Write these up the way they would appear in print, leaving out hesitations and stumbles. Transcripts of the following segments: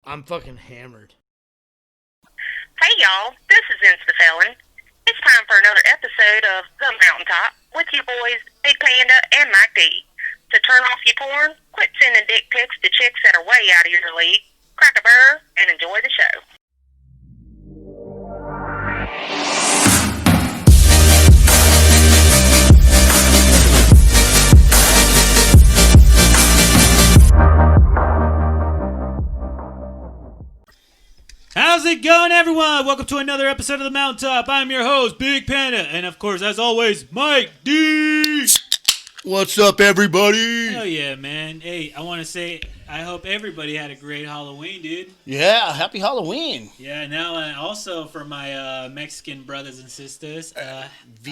I'm fucking hammered. Hey y'all, this is Insta-Felon. It's time for another episode of The Mountaintop with you boys, Big Panda and Mike D. To turn off your porn, quit sending dick pics to chicks that are way out of your league, crack a burr, and enjoy the show. How's it going, everyone? Welcome to another episode of The Mountaintop. I'm your host, Big Panda, and of course, as always, Mike D. What's up, everybody? Hell yeah, man. Hey, I want to say, I hope everybody had a great Halloween, dude. Yeah, happy Halloween. Yeah, now also for my Mexican brothers and sisters, I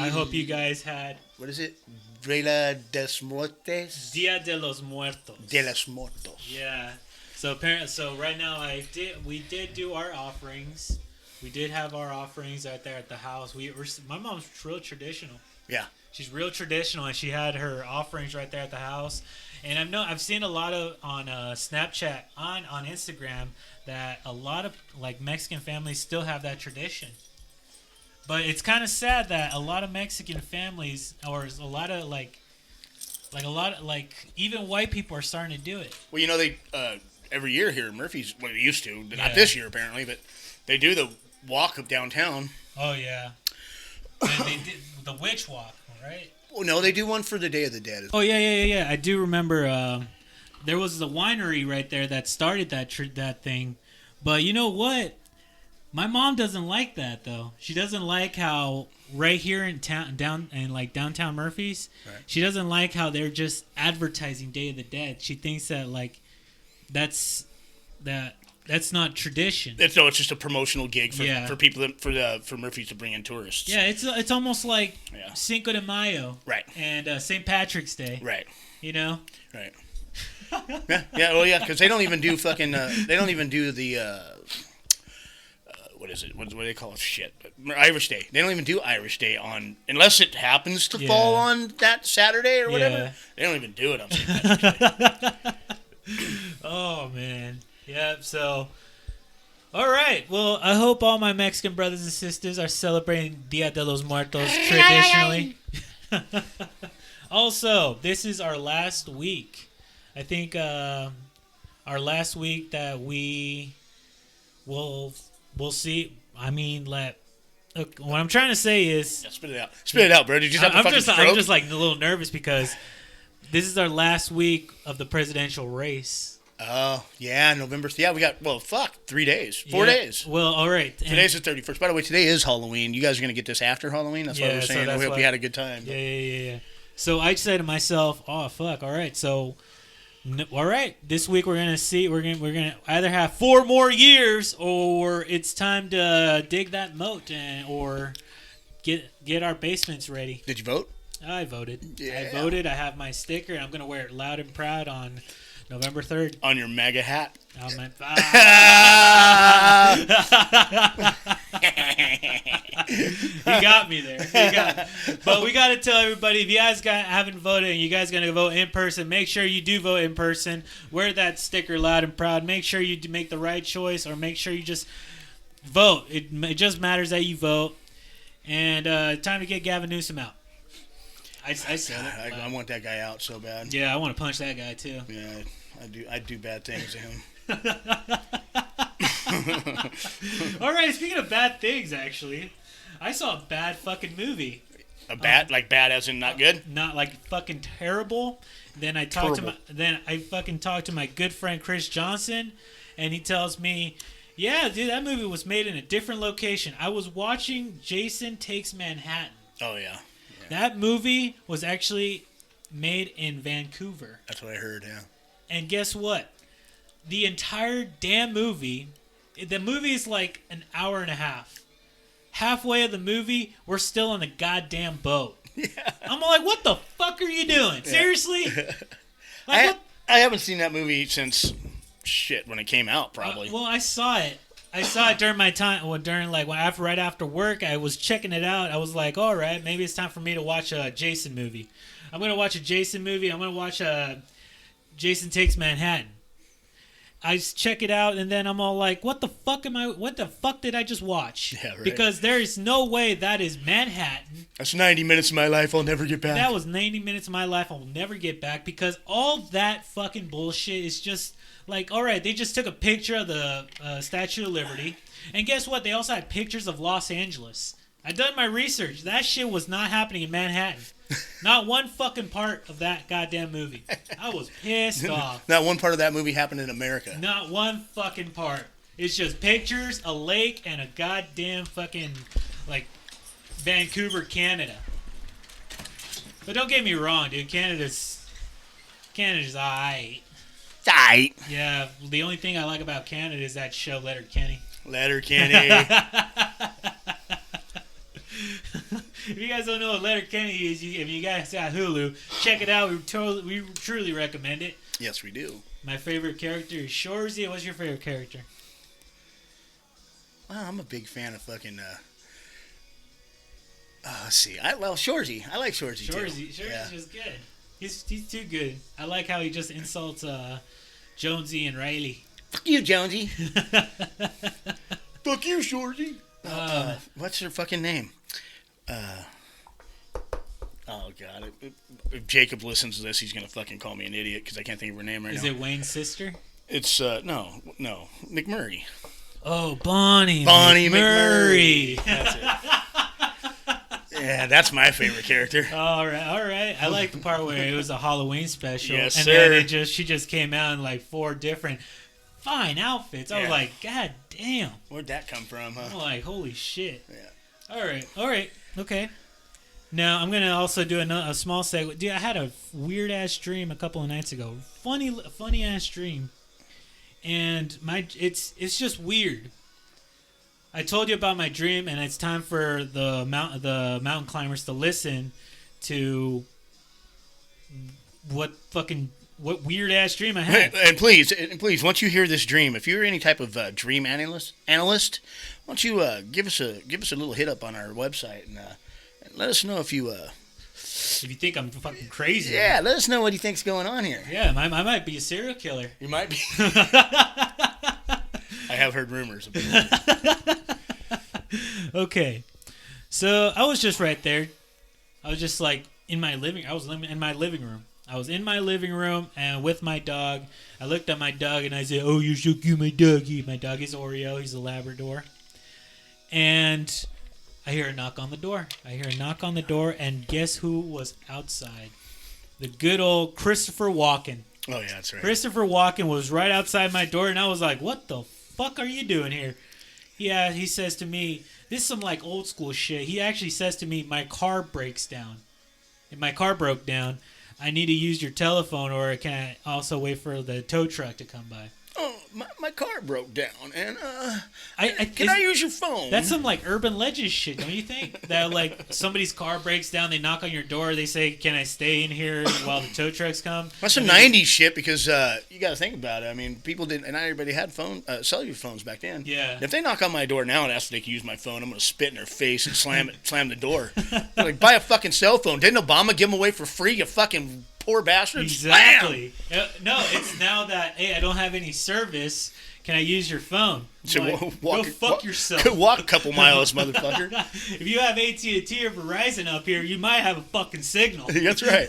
hope you guys had... What is it? Vela des Muertes? Dia de los Muertos. De los Muertos. Yeah. So right now we did do our offerings. We did have our offerings right there at the house. My mom's real traditional. Yeah. She's real traditional, and she had her offerings right there at the house. And I've seen a lot of on Snapchat, on Instagram, that a lot of like Mexican families still have that tradition. But it's kind of sad that a lot of Mexican families, or a lot of even white people are starting to do it. Well, you know, they every year here in Murphy's, well, they used to, not this year apparently, but they do the walk up downtown. Oh yeah, they did the witch walk, right? Well, no, they do one for the Day of the Dead. Oh yeah. I do remember. There was the winery right there that started that thing, but you know what? My mom doesn't like that though. She doesn't like how right here in town, downtown Murphy's, right. She doesn't like how they're just advertising Day of the Dead. She thinks that that's not tradition. It's just a promotional gig for people for Murphy's to bring in tourists. Yeah, it's almost like Cinco de Mayo, right? And St. Patrick's Day, right? You know, right? yeah, because they don't even do fucking. They don't even do the. What is it? What do they call it? Shit. Irish Day. They don't even do Irish Day unless it happens to fall on that Saturday or whatever. Yeah. They don't even do it on St. Patrick's Day. Oh, man. Yeah, so... All right. Well, I hope all my Mexican brothers and sisters are celebrating Dia de los Muertos traditionally. Also, this is our last week. I think our last week that we will... We'll see. I mean, look, what I'm trying to say is... Yeah, spit it out. Spit it out, bro. Did you just have I'm just like a little nervous because this is our last week of the presidential race. Oh, yeah, November. Yeah, we got, 3 days. 4 days. Well, all right. Today's the 31st. By the way, today is Halloween. You guys are going to get this after Halloween? That's what we're saying. We hope you had a good time. Yeah. So I said to myself, oh, fuck, all right. So... all right, this week we're gonna see. We're gonna either have 4 more years, or it's time to dig that moat or get our basements ready. Did you vote? I voted. Yeah. I voted. I have my sticker. I'm gonna wear it loud and proud on November 3rd. On your MAGA hat. On my. He got me there. But we got to tell everybody, if you guys haven't voted and you guys going to vote in person, make sure you do vote in person. Wear that sticker loud and proud. Make sure you make the right choice, or make sure you just vote. It just matters that you vote. And time to get Gavin Newsom out. I said it. I want that guy out so bad. Yeah, I want to punch that guy too. Yeah, I do bad things to him. All right, speaking of bad things, actually, I saw a bad fucking movie. Like bad as in not good? Not like fucking terrible. Then I fucking talked to my good friend Chris Johnson, and he tells me, "Yeah, dude, that movie was made in a different location. I was watching Jason Takes Manhattan." Oh yeah. That movie was actually made in Vancouver. That's what I heard. Yeah. And guess what? The entire damn movie, the movie is like an hour and a half. Halfway of the movie, we're still on the goddamn boat. Yeah. I'm like, what the fuck are you doing? Yeah. Seriously? I haven't seen that movie since when it came out, probably. Well, I saw it. During my time. Well, right after work, I was checking it out. I was like, all right, maybe it's time for me to watch a Jason movie. I'm gonna watch a Jason movie. I'm gonna watch Jason Takes Manhattan. I check it out, and then I'm all like, what the fuck did I just watch? Yeah, right. Because there is no way that is Manhattan. That's 90 minutes of my life I'll never get back. That was 90 minutes of my life I'll never get back, because all that fucking bullshit is just like, all right, they just took a picture of the Statue of Liberty, and guess what? They also had pictures of Los Angeles. I done my research. That shit was not happening in Manhattan. Not one fucking part of that goddamn movie. I was pissed off. Not one part of that movie happened in America. Not one fucking part. It's just pictures, a lake, and a goddamn fucking, like, Vancouver, Canada. But don't get me wrong, dude. Canada's aight. Aight. Yeah, the only thing I like about Canada is that show, Letterkenny. Letterkenny. If you guys don't know what Letterkenny is, if you guys got Hulu, check it out. We truly recommend it. Yes, we do. My favorite character is Shorzy. What's your favorite character? Well, I'm a big fan of fucking. Let's see. Shorzy. I like Shorzy too. Shory's just good. He's too good. I like how he just insults Jonesy and Riley. Fuck you, Jonesy. Fuck you, Shorzy. What's her fucking name? Oh god! If Jacob listens to this, he's gonna fucking call me an idiot because I can't think of her name right now. Is it Wayne's sister? It's no, McMurray. Oh, Bonnie McMurray. That's it. Yeah, that's my favorite character. All right. I like the part where it was a Halloween special, yes, and sir. then she just came out in like 4 different fine outfits. I was like, God damn. Where'd that come from, huh? I'm like, holy shit. Yeah. All right. Okay. Now, I'm going to also do a small segue. Dude, I had a weird-ass dream a couple of nights ago. Funny-ass dream. And it's just weird. I told you about my dream, and it's time for the mountain climbers to listen to what weird-ass dream I had. And please, once you hear this dream, if you're any type of dream analyst, why don't you give us a little hit up on our website and let us know if you think I'm fucking crazy. Yeah, let us know what you think's going on here. Yeah, I might be a serial killer. You might be. I have heard rumors about it. Okay, so I was just right there. I was just like in my living. I was in my living room. I was in my living room and with my dog. I looked at my dog and I said, "Oh, you're so cute, my doggy." My dog is Oreo. He's a Labrador. And I hear a knock on the door. And guess who was outside? The good old Christopher Walken. Oh, yeah, that's right. Christopher Walken was right outside my door, and I was like, what the fuck are you doing here? Yeah, he says to me, this is some like old school shit. He actually says to me, my car breaks down. If my car broke down, I need to use your telephone, or can I also wait for the tow truck to come by? Oh, my car broke down, and can I use your phone? That's some like urban legend shit, don't you think? That like somebody's car breaks down, they knock on your door, they say, "Can I stay in here while the tow trucks come?" That's some '90s shit because you got to think about it. I mean, people didn't, and not everybody had cellular phones back then. Yeah. If they knock on my door now and ask if they can use my phone, I'm gonna spit in their face and slam the door. They're like, buy a fucking cell phone. Didn't Obama give them away for free? You fucking poor bastard. Exactly. No, it's now that, hey, I don't have any service. Can I use your phone? So like, go fuck yourself. Go walk a couple miles, motherfucker. If you have AT&T or Verizon up here, you might have a fucking signal. That's right.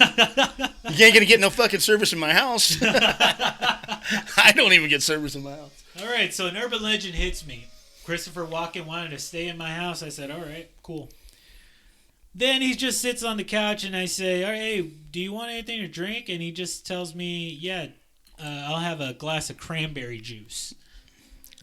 You ain't gonna get no fucking service in my house. I don't even get service in my house. All right, so an urban legend hits me. Christopher Walken wanted to stay in my house. I said, all right, cool. Then he just sits on the couch, and I say, all right, hey, do you want anything to drink? And he just tells me, yeah, I'll have a glass of cranberry juice.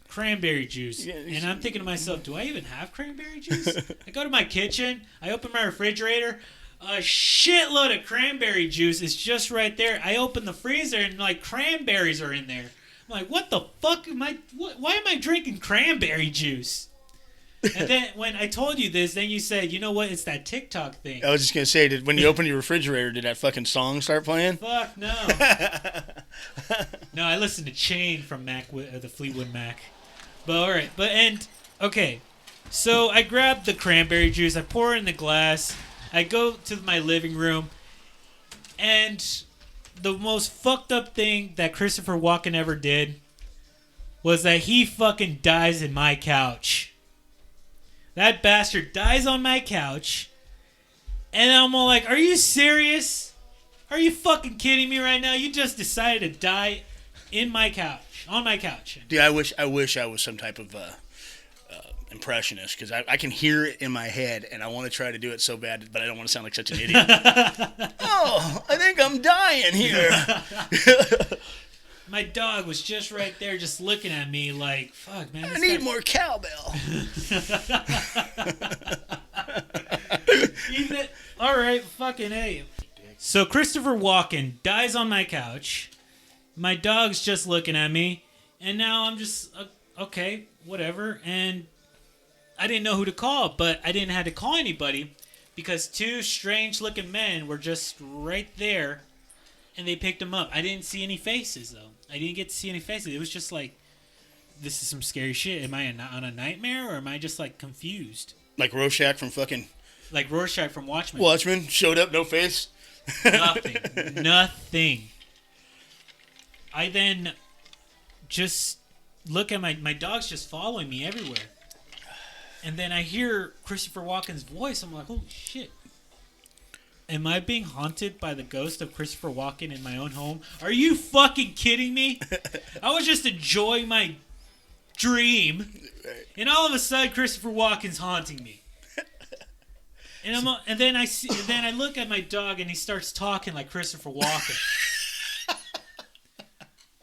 Cranberry juice. Yeah, and I'm thinking to myself, do I even have cranberry juice? I go to my kitchen. I open my refrigerator. A shitload of cranberry juice is just right there. I open the freezer, and, like, cranberries are in there. I'm like, what the fuck am I... Why am I drinking cranberry juice? And then when I told you this, then you said, you know what? It's that TikTok thing. I was just going to say, when you opened your refrigerator, did that fucking song start playing? Fuck, no. No, I listened to Chain from the Fleetwood Mac. But, all right. Okay. So I grabbed the cranberry juice. I pour it in the glass. I go to my living room. And the most fucked up thing that Christopher Walken ever did was that he fucking dies in my couch. That bastard dies on my couch. And I'm all like, are you serious? Are you fucking kidding me right now? You just decided to die in my couch. On my couch. Dude, I wish I was some type of impressionist, because I can hear it in my head, and I want to try to do it so bad, but I don't want to sound like such an idiot. Oh, I think I'm dying here. My dog was just right there, just looking at me like, fuck, man. I need more cowbell. All right, fucking A. So Christopher Walken dies on my couch. My dog's just looking at me. And now I'm just, okay, whatever. And I didn't know who to call, but I didn't have to call anybody because two strange-looking men were just right there, and they picked him up. I didn't see any faces, though. I didn't get to see any faces. It was just like, this is some scary shit. Am I on a nightmare, or am I just, like, confused? Like Rorschach from fucking... Like Rorschach from Watchmen. Watchmen showed up, no face. Nothing. I then just look at my dog's just following me everywhere. And then I hear Christopher Walken's voice. I'm like, holy shit. Am I being haunted by the ghost of Christopher Walken in my own home? Are you fucking kidding me? I was just enjoying my dream. And all of a sudden, Christopher Walken's haunting me. And then I look at my dog and he starts talking like Christopher Walken.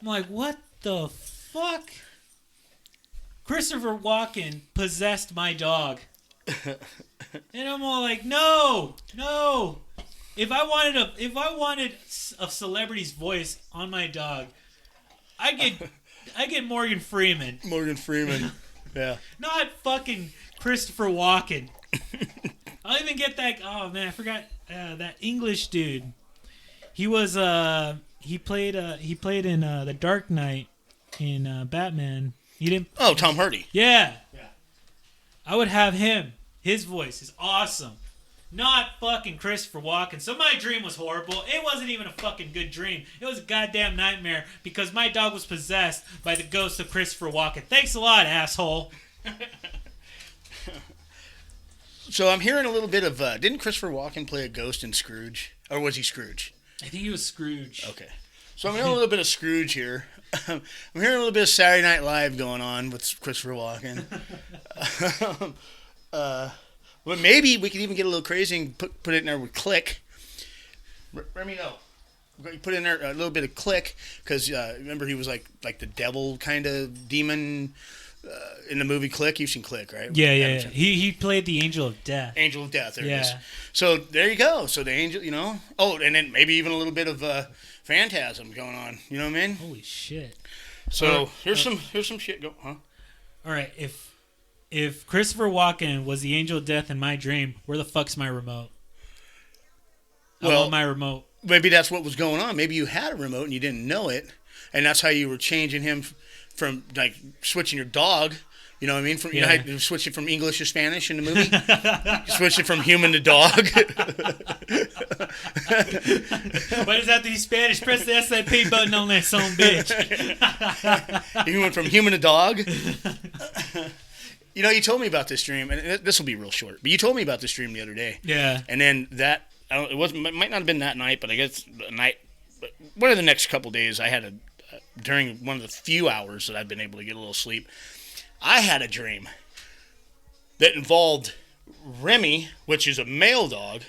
I'm like, what the fuck? Christopher Walken possessed my dog. And I'm all like, no. If I wanted a celebrity's voice on my dog, I get Morgan Freeman. Morgan Freeman. Yeah. Not fucking Christopher Walken. I'll even get that. Oh man, I forgot that English dude. He was he played in The Dark Knight in Batman. He didn't. Oh, Tom Hardy. Yeah. I would have him. His voice is awesome. Not fucking Christopher Walken. So my dream was horrible. It wasn't even a fucking good dream. It was a goddamn nightmare because my dog was possessed by the ghost of Christopher Walken. Thanks a lot, asshole. So I'm hearing a little bit of... didn't Christopher Walken play a ghost in Scrooge? Or was he Scrooge? I think he was Scrooge. Okay. So I'm hearing a little bit of Scrooge here. I'm hearing a little bit of Saturday Night Live going on with Christopher Walken. But maybe we could even get a little crazy and put it in there with Click. Let me know. Put in there a little bit of Click, because remember he was like the devil kind of demon in the movie Click. You've seen Click, right? Yeah. He played the Angel of Death. Angel of Death, there it is. So there you go. So the angel, you know. Oh, and then maybe even a little bit of Phantasm going on. You know what I mean? Holy shit. So here's some shit go, huh? All right, if Christopher Walken was the Angel of Death in my dream, where the fuck's my remote? I want my remote. Maybe that's what was going on. Maybe you had a remote and you didn't know it, and that's how you were changing him from, like, switching your dog. You know what I mean? You know how you switch it from English to Spanish in the movie? You switch it from human to dog. Why does that have to be Spanish? Press the SIP button on that son bitch. You went from human to dog. You know, you told me about this dream, and this will be real short, but you told me about this dream the other day. Yeah. And then it might not have been that night, but I guess the night, but one of the next couple days, I had during one of the few hours that I've been able to get a little sleep, I had a dream that involved Remy, which is a male dog,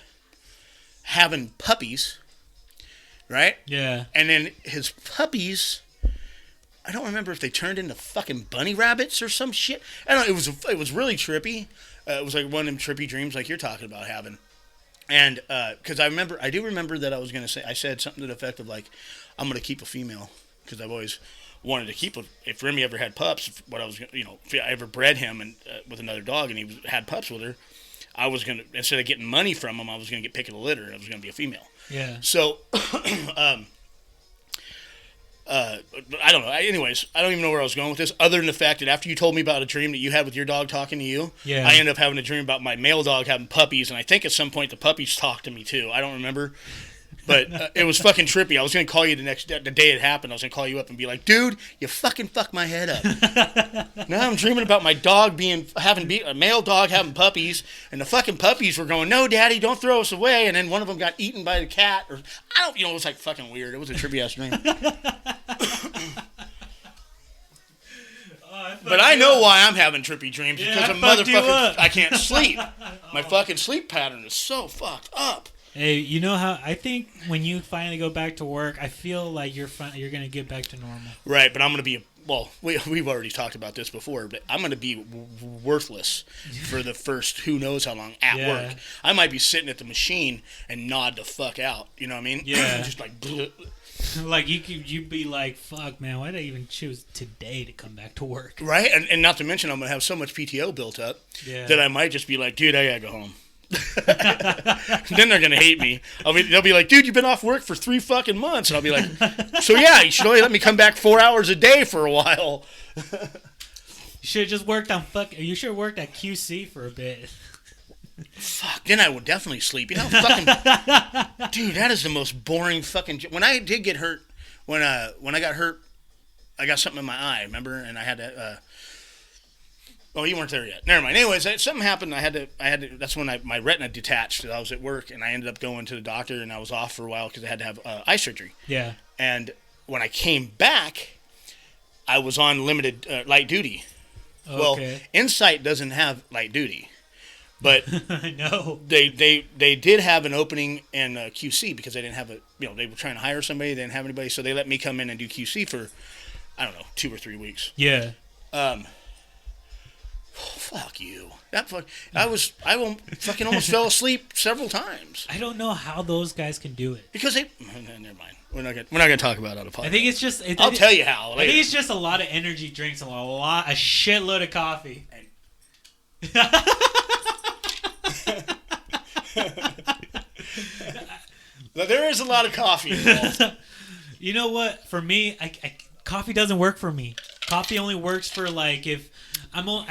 having puppies, right? Yeah. And then his puppies, I don't remember if they turned into fucking bunny rabbits or some shit. I don't know. It was really trippy. It was like one of them trippy dreams like you're talking about having. And because I do remember that I said something to the effect of, like, I'm going to keep a female, because I've always wanted to keep if Remy ever had pups, if I ever bred him and with another dog and he had pups with her, I was going to, instead of getting money from him, I was going to get pick of the litter, and it was going to be a female. Yeah. So, I don't know. Anyways, I don't even know where I was going with this, other than the fact that after you told me about a dream that you had with your dog talking to you, I ended up having a dream about my male dog having puppies, and I think at some point the puppies talked to me too. I don't remember. But it was fucking trippy. I was gonna call you the day it happened. I was gonna call you up and be like, dude, you fucking fucked my head up. Now I'm dreaming about my dog a male dog having puppies, and the fucking puppies were going, no, daddy, don't throw us away. And then one of them got eaten by the cat, or it was like fucking weird. It was a trippy ass dream. But I know why I'm having trippy dreams, because of motherfucker, I can't sleep. My fucking sleep pattern is so fucked up. Hey, you know how I think when you finally go back to work, I feel like you're gonna get back to normal. Right, but I'm gonna be we've already talked about this before, but I'm gonna be worthless for the first who knows how long at work. I might be sitting at the machine and nod the fuck out. You know what I mean? Yeah. Just like. Bleh. Like you'd be like, fuck, man, why did I even choose today to come back to work? Right, and not to mention I'm gonna have so much PTO built up that I might just be like, dude, I gotta go home. Then they're gonna hate me. They'll be like, dude, you've been off work for 3 fucking months, and I'll be like, so yeah, you should only let me come back 4 hours a day for a while. You should have just worked on You should have worked at QC for a bit. Fuck, then I would definitely sleep. You know, fucking dude, that is the most boring fucking. When I did get hurt, when I got hurt, I got something in my eye. Remember, and I had to. Oh, you weren't there yet. Never mind. Anyways, something happened. I had to. That's when my retina detached. I was at work, and I ended up going to the doctor, and I was off for a while because I had to have eye surgery. Yeah. And when I came back, I was on limited light duty. Okay. Well, Insight doesn't have light duty. But no, they did have an opening in QC because they didn't have they were trying to hire somebody, they didn't have anybody, so they let me come in and do QC for, I don't know, 2 or 3 weeks. Yeah. Fuck you. I fucking almost fell asleep several times. I don't know how those guys can do it. Because never mind. We're not gonna talk about it on a podcast. I think it's just. I'll tell you how. Later. I think it's just a lot of energy drinks, a shitload of coffee. There is a lot of coffee involved. You know what? For me, coffee doesn't work for me. Coffee only works for like if it'll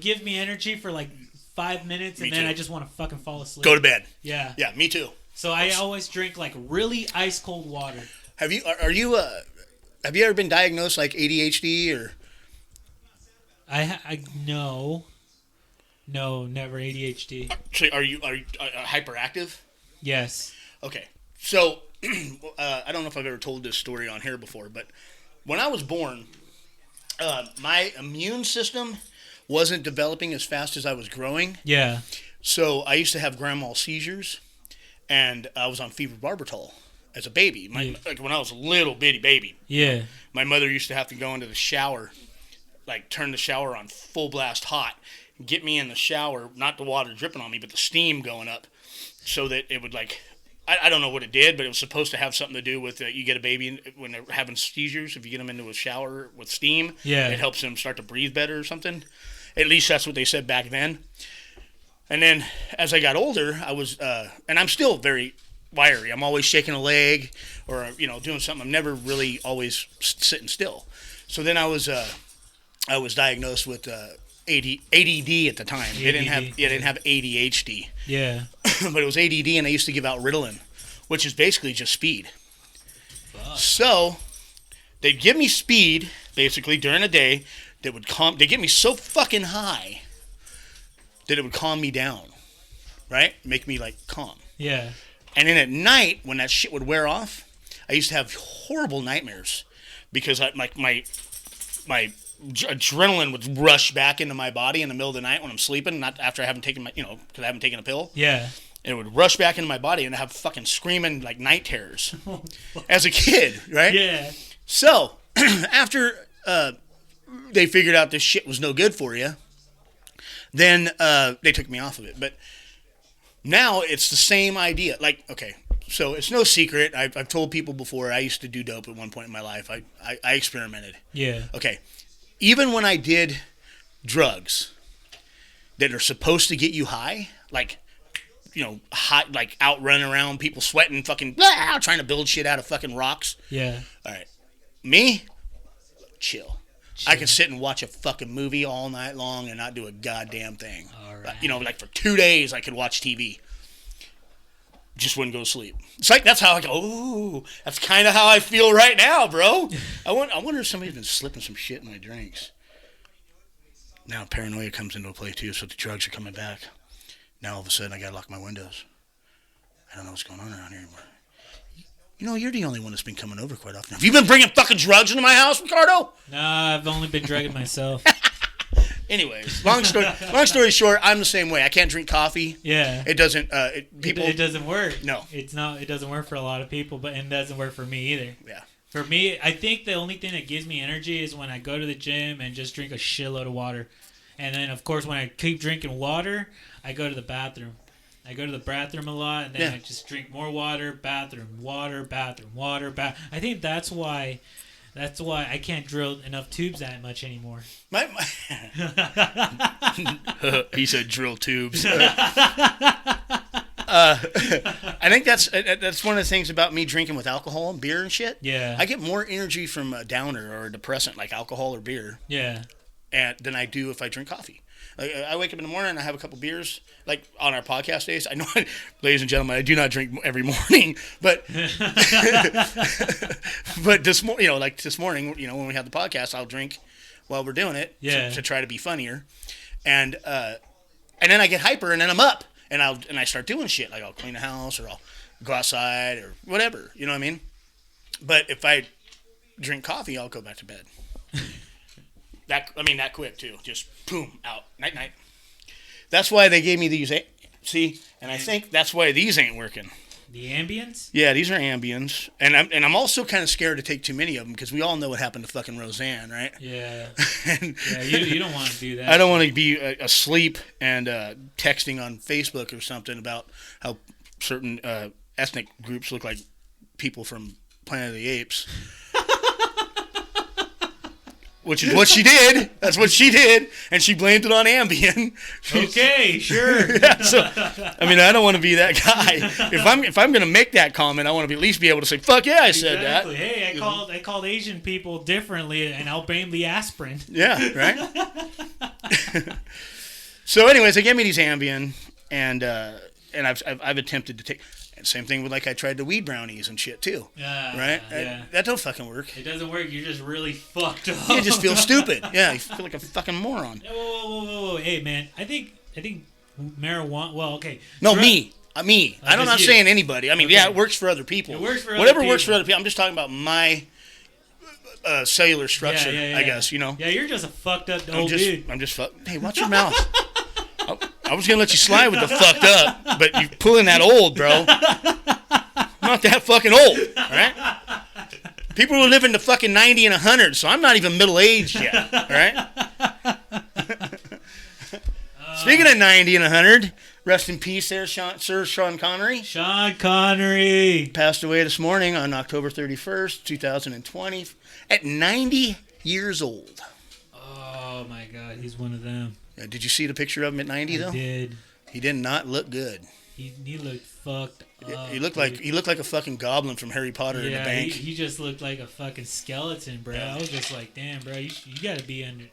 give me energy for like 5 minutes, and then I just want to fucking fall asleep. Go to bed. Yeah. Yeah, me too. So I always drink like really ice cold water. Have you ever been diagnosed like ADHD or? No, never ADHD. So are you hyperactive? Yes. Okay. So I don't know if I've ever told this story on here before, but when I was born, my immune system wasn't developing as fast as I was growing. Yeah. So I used to have grand mal seizures, and I was on phenobarbital as a baby. Like when I was a little bitty baby. Yeah. My mother used to have to go into the shower, like turn the shower on full blast hot, get me in the shower, not the water dripping on me, but the steam going up, so that it would like, I don't know what it did, but it was supposed to have something to do with you get a baby when they're having seizures. If you get them into a shower with steam, it helps them start to breathe better or something. At least that's what they said back then. And then as I got older, I was, and I'm still very wiry. I'm always shaking a leg or doing something. I'm never really always sitting still. So then I was diagnosed with ADD at the time. They didn't have ADHD. Yeah. But it was ADD, and I used to give out Ritalin, which is basically just speed. Fuck. So they'd give me speed basically during the day that would they get me so fucking high that it would calm me down, right? Make me like calm. Yeah. And then at night when that shit would wear off, I used to have horrible nightmares because my adrenaline would rush back into my body in the middle of the night when I'm sleeping, not after I haven't taken because I haven't taken a pill. Yeah. And it would rush back into my body, and I have fucking screaming like night terrors as a kid, right? Yeah. So after they figured out this shit was no good for you, then they took me off of it. But now it's the same idea. Like, okay, so it's no secret. I've told people before I used to do dope at one point in my life. I experimented. Yeah. Okay. Even when I did drugs that are supposed to get you high, like, hot, like out running around, people sweating, fucking trying to build shit out of fucking rocks. Yeah. All right. Me, chill. I can sit and watch a fucking movie all night long and not do a goddamn thing. All right. Like for 2 days I could watch TV. just wouldn't go to sleep. It's like that's how I go. Oh, that's kind of how I feel right now, bro. I wonder if somebody's been slipping some shit in my drinks. Now paranoia comes into play too, so the drugs are coming back. Now all of a sudden I gotta lock my windows. I don't know what's going on around here anymore. You know, you're the only one that's been coming over quite often. Have you been bringing fucking drugs into my house, Ricardo? Nah, I've only been drugging myself. Anyways, long story short, I'm the same way. I can't drink coffee. Yeah. It doesn't. It doesn't work. No. It's not. It doesn't work for a lot of people, but it doesn't work for me either. Yeah. For me, I think the only thing that gives me energy is when I go to the gym and just drink a shitload of water. And then, of course, when I keep drinking water, I go to the bathroom. I go to the bathroom a lot, and then I just drink more water, bathroom, water, bathroom, water, I think that's why I can't drill enough tubes that much anymore. He said drill tubes. I think that's one of the things about me drinking with alcohol and beer and shit. Yeah. I get more energy from a downer or a depressant like alcohol or beer. Yeah. Than I do if I drink coffee. Like, I wake up in the morning and I have a couple beers. Like on our podcast days, I know, ladies and gentlemen, I do not drink every morning, but but this morning, this morning, when we have the podcast, I'll drink while we're doing it to try to be funnier, and then I get hyper and then I'm up and I start doing shit like I'll clean the house or I'll go outside or whatever, you know what I mean? But if I drink coffee, I'll go back to bed. That quick too. Just boom, out. Night night. That's why they gave me these. See, and I think that's why these ain't working. The Ambiens? Yeah, these are Ambiens, and I'm also kind of scared to take too many of them because we all know what happened to fucking Roseanne, right? Yeah. And you don't want to do that. I don't want to be asleep and texting on Facebook or something about how certain ethnic groups look like people from Planet of the Apes. Which is what she did. That's what she did. And she blamed it on Ambien. Okay, sure. Yeah, so, I don't want to be that guy. If I'm going to make that comment, I want to at least be able to say, fuck yeah, I said that. Hey, I called Asian people differently, and I'll blame the aspirin. Yeah, right? So anyways, they gave me these Ambien, and I've attempted to take... Same thing with I tried the weed brownies and shit too. Right? Yeah. That don't fucking work. It doesn't work. You're just really fucked up. You just feel stupid. Yeah, you feel like a fucking moron. Whoa. Hey, man. I think marijuana. Well, okay. No, me. I'm not saying anybody. Okay. Yeah, it works for other people. It works for whatever other works people. for other people. I'm just talking about my cellular structure. I guess Yeah, you're just a fucked up old dude. I'm just fucked. Hey, watch your mouth. I was gonna let you slide with the fucked up, but you're pulling that old, bro. I'm not that fucking old, all right? People who live in the fucking 90 and 100, so I'm not even middle aged yet, all right? Speaking of 90 and 100, rest in peace, there, Sir Sean Connery. Sean Connery Passed away this morning on October 31st, 2020, at 90 years old. Oh my God, he's one of them. Did you see the picture of him at 90 though? I did. He did not look good. He looked fucked up. He looked like a fucking goblin from Harry Potter in the bank. He just looked like a fucking skeleton, bro. I was just like, damn, bro, you gotta be under.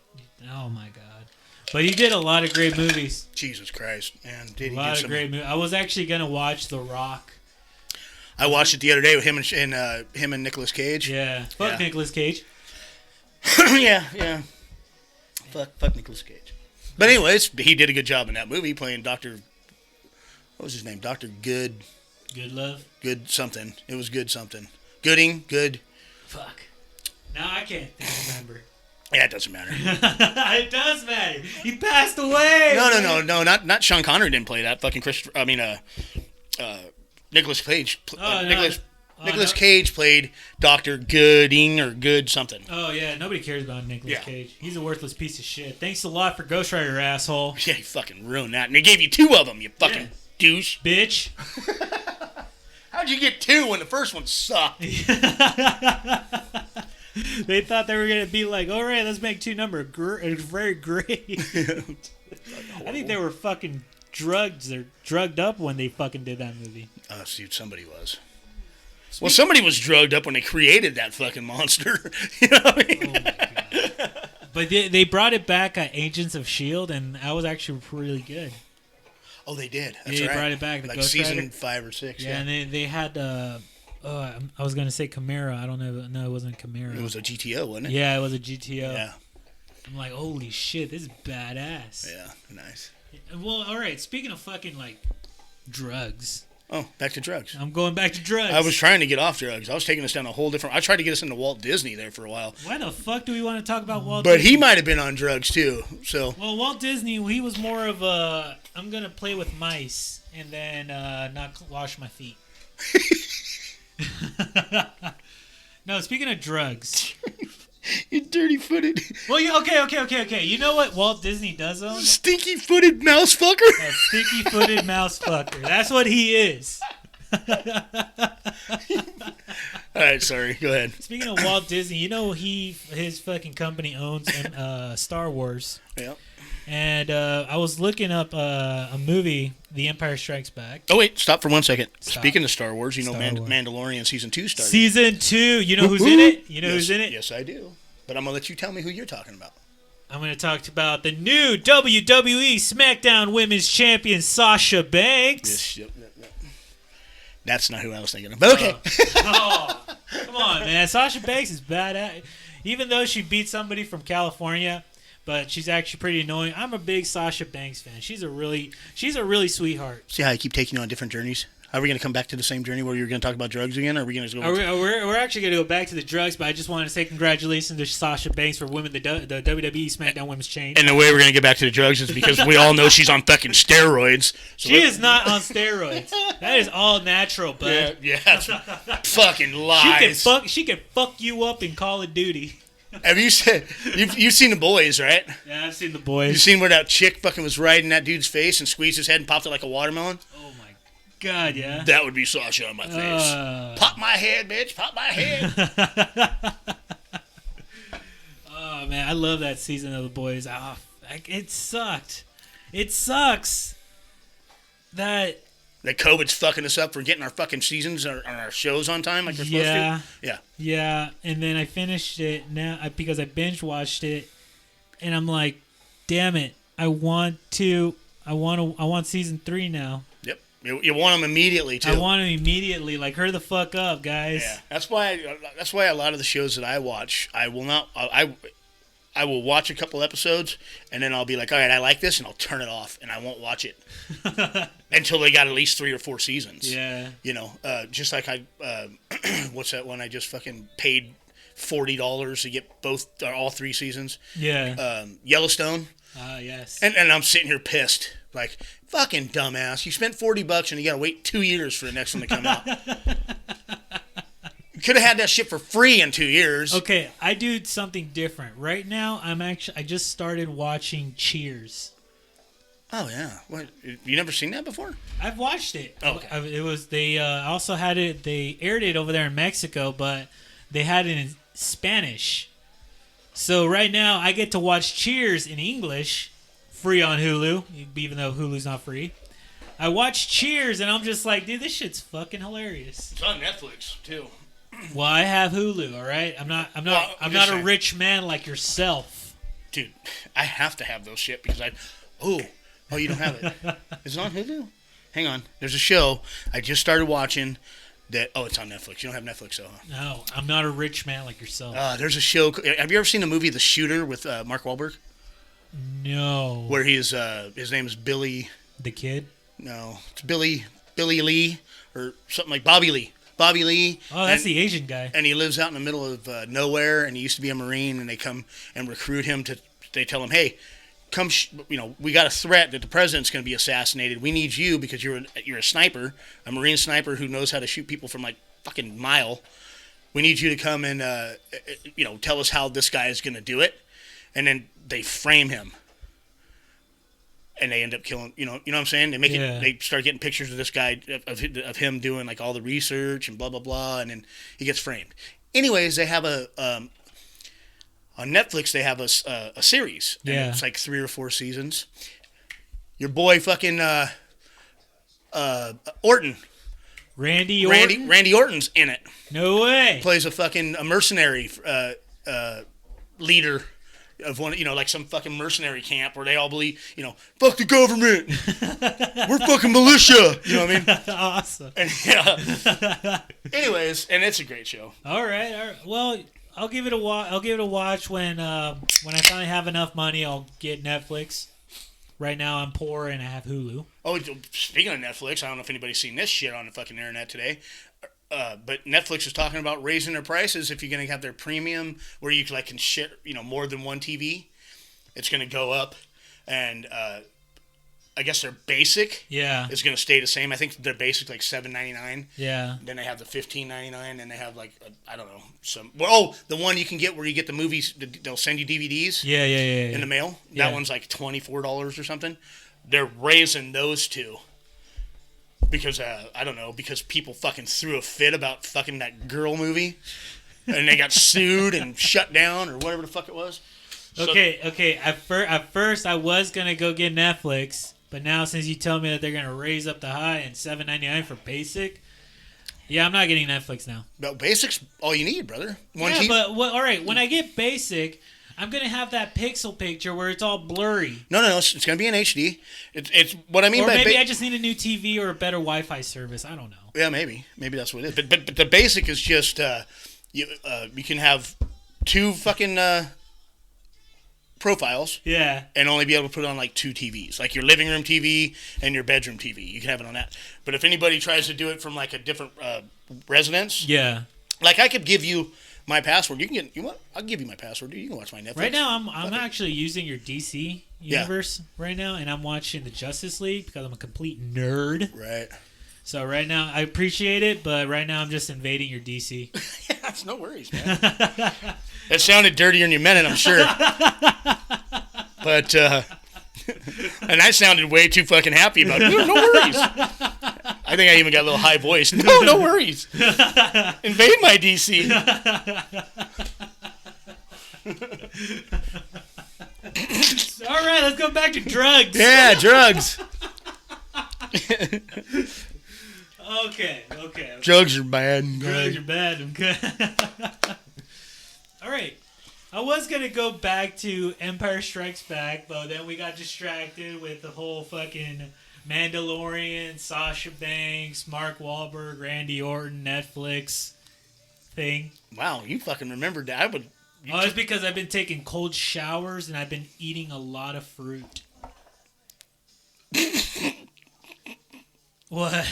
Oh my God. But he did a lot of great movies. Jesus Christ, man! Did he a lot of great movies. I was actually gonna watch The Rock. I watched it the other day with him and Nicolas Cage. Yeah, fuck Nicolas Cage. yeah. Fuck Nicolas Cage. But anyways, he did a good job in that movie playing Dr. What was his name? Dr. Good Love? Good something. It was good something. Gooding? Good. Fuck. Now I can't remember. Yeah, it doesn't matter. It does matter. He passed away. No. Not Sean Connery didn't play that. Fucking Nicolas Cage. Nicolas Cage played Dr. Gooding or Good something. Oh, yeah. Nobody cares about Nicolas Cage. He's a worthless piece of shit. Thanks a lot for Ghost Rider, asshole. Yeah, he fucking ruined that. And he gave you 2 of them, you fucking douche. Bitch. How'd you get 2 when the first one sucked? They thought they were going to be like, all right, let's make 2 numbers. It's very great. I think they were fucking drugged. They're drugged up when they fucking did that movie. Oh, see, somebody was. Well, somebody was drugged up when they created that fucking monster. You know what I mean? Oh my God. But they brought it back at Agents of S.H.I.E.L.D., and that was actually really good. Oh, they did. That's Yeah, they right. brought it back. The Like Ghost season Rider. 5 or 6. Yeah, and they had. I was gonna say Camaro. I don't know. No, it wasn't Camaro. It was a GTO, wasn't it? Yeah, it was a GTO. Yeah. I'm like, holy shit, this is badass. Yeah. Nice. Well, all right. Speaking of fucking like drugs, Oh, back to drugs. I'm going back to drugs. I was trying to get off drugs. I was taking us down a whole different. I tried to get us into Walt Disney there for a while. Why the fuck do we want to talk about Walt? But Disney? he might have been on drugs too. So Well, Walt Disney, he was more of a I'm gonna play with mice and then not wash my feet. No, speaking of drugs. you dirty-footed, Well, okay. You know what Walt Disney does own? stinky-footed mouse fucker. A sticky-footed mouse fucker. That's what he is. All right, sorry. Go ahead. Speaking of Walt Disney, you know his fucking company owns Star Wars. Yeah. And I was looking up a movie, The Empire Strikes Back. Oh wait, stop for 1 second. Stop. Speaking of Star Wars, you know Star Wars. Mandalorian season 2 started. Season 2. You know who's in it? You know Yes, who's in it? Yes, I do. But I'm gonna let you tell me who you're talking about. I'm going to talk about the new WWE SmackDown Women's Champion Sasha Banks. Yes, yep. That's not who I was thinking of. But okay. Oh, come on, man. Sasha Banks is badass. Even though she beat somebody from California, but she's actually pretty annoying. I'm a big Sasha Banks fan. She's a really sweetheart. See how I keep taking you on different journeys? Are we going to come back to the same journey where you're going to talk about drugs again? Or are we going to go? We're actually going to go back to the drugs, but I just wanted to say congratulations to Sasha Banks for winning the WWE SmackDown Women's Chain. And the way we're going to get back to the drugs is because we all know she's on fucking steroids. So She is not on steroids. That is all natural, bud. Yeah, that's fucking lies. She can fuck you up in Call of Duty. Have you seen? You've seen The Boys, right? Yeah, I've seen The Boys. You seen where that chick fucking was riding that dude's face and squeezed his head and popped it like a watermelon? Oh my god, yeah. That would be Sasha on my face. Pop my head, bitch. Pop my head. Oh man, I love that season of The Boys. Oh, it sucked. It sucks that That COVID's fucking us up for getting our fucking seasons or our shows on time like we're supposed to. Yeah. Yeah, and then I finished it now because I binge watched it, and I'm like, damn it, I want season 3 now. Yep. You want them immediately too. I want them immediately. Like, hurry the fuck up, guys. Yeah. That's why a lot of the shows that I watch, I will not. I will watch a couple episodes and then I'll be like, all right, I like this, and I'll turn it off and I won't watch it until they got at least 3 or 4 seasons. Yeah. You know, just like I, what's that one? I just fucking paid $40 to get all 3 seasons. Yeah. Yellowstone. Yes. And I'm sitting here pissed, like, fucking dumbass. You spent $40 and you gotta wait 2 years for the next one to come out. You could have had that shit for free in 2 years. Okay, I do something different. Right now, I just started watching Cheers. Oh yeah, what? You never seen that before? I've watched it. Okay. It was they also had it. They aired it over there in Mexico, but they had it in Spanish. So right now, I get to watch Cheers in English, free on Hulu, even though Hulu's not free. I watch Cheers, and I'm just like, dude, this shit's fucking hilarious. It's on Netflix too. Well, I have Hulu. All right, I'm not a rich man like yourself. Dude, I have to have those shit because Oh, you don't have it. Is it on Hulu? Hang on. There's a show I just started watching that. Oh, it's on Netflix. You don't have Netflix, though, huh? No, I'm not a rich man like yourself. There's a show. Have you ever seen the movie The Shooter with Mark Wahlberg? No. Where his name is Billy. The kid? No, it's Billy Lee or something like Bobby Lee. Bobby Lee. Oh, that's the Asian guy. And he lives out in the middle of nowhere, and he used to be a Marine, and they come and recruit him they tell him, hey, come, we got a threat that the president's going to be assassinated. We need you because you're a sniper, a Marine sniper who knows how to shoot people from like fucking mile. We need you to come and, tell us how this guy is going to do it. And then they frame him. And they end up killing, you know what I'm saying? They make it. They start getting pictures of this guy, of him doing like all the research and blah blah blah, and then he gets framed. Anyways, they have on Netflix they have a series. And it's like 3 or 4 seasons. Your boy fucking Orton. Randy Orton. Randy Orton's in it. No way. Plays a mercenary leader of one, like some fucking mercenary camp where they all believe, fuck the government. We're fucking militia. You know what I mean? Awesome. And, yeah. Anyways, and it's a great show. All right. Well, I'll give it a watch. I'll give it a watch when I finally have enough money. I'll get Netflix. Right now, I'm poor and I have Hulu. Oh, speaking of Netflix, I don't know if anybody's seen this shit on the fucking internet today. But Netflix is talking about raising their prices if you're going to have their premium where you can share, more than one TV. It's going to go up. And I guess their basic is going to stay the same. I think their basic like $7.99. Yeah. Then they have the $15.99, and they have I don't know the one you can get where you get the movies. They'll send you DVDs. Yeah. In the mail. That one's like $24 or something. They're raising those two because I don't know, because people fucking threw a fit about fucking that girl movie, and they got sued and shut down or whatever the fuck it was. Okay. At first, I was gonna go get Netflix. But now, since you tell me that they're going to raise up the high and $7.99 for basic, I'm not getting Netflix now. No, basic's all you need, brother. But all right, when I get basic, I'm going to have that pixel picture where it's all blurry. No, it's going to be in HD. It's what I mean or by... maybe I just need a new TV or a better Wi-Fi service. I don't know. Yeah, maybe. Maybe that's what it is. But the basic is just you can have two fucking... profiles, and only be able to put on like two TVs, like your living room TV and your bedroom TV. You can have it on that. But if anybody tries to do it from like a different residence, like I could give you my password. I'll give you my password. You can watch my Netflix. Right now, I'm actually using your DC universe right now, and I'm watching the Justice League because I'm a complete nerd. Right. So right now, I appreciate it, but right now I'm just invading your DC. Yeah, it's no worries, man. That sounded dirtier than you meant it, I'm sure. But, and I sounded way too fucking happy about it. No worries. I think I even got a little high voice. No worries. Invade my DC. All right, let's go back to drugs. Yeah, drugs. Okay. Drugs are bad. Drugs are bad. Okay. All right. I was going to go back to Empire Strikes Back, but then we got distracted with the whole fucking Mandalorian, Sasha Banks, Mark Wahlberg, Randy Orton, Netflix thing. Wow, you fucking remembered that. It's because I've been taking cold showers and I've been eating a lot of fruit. What?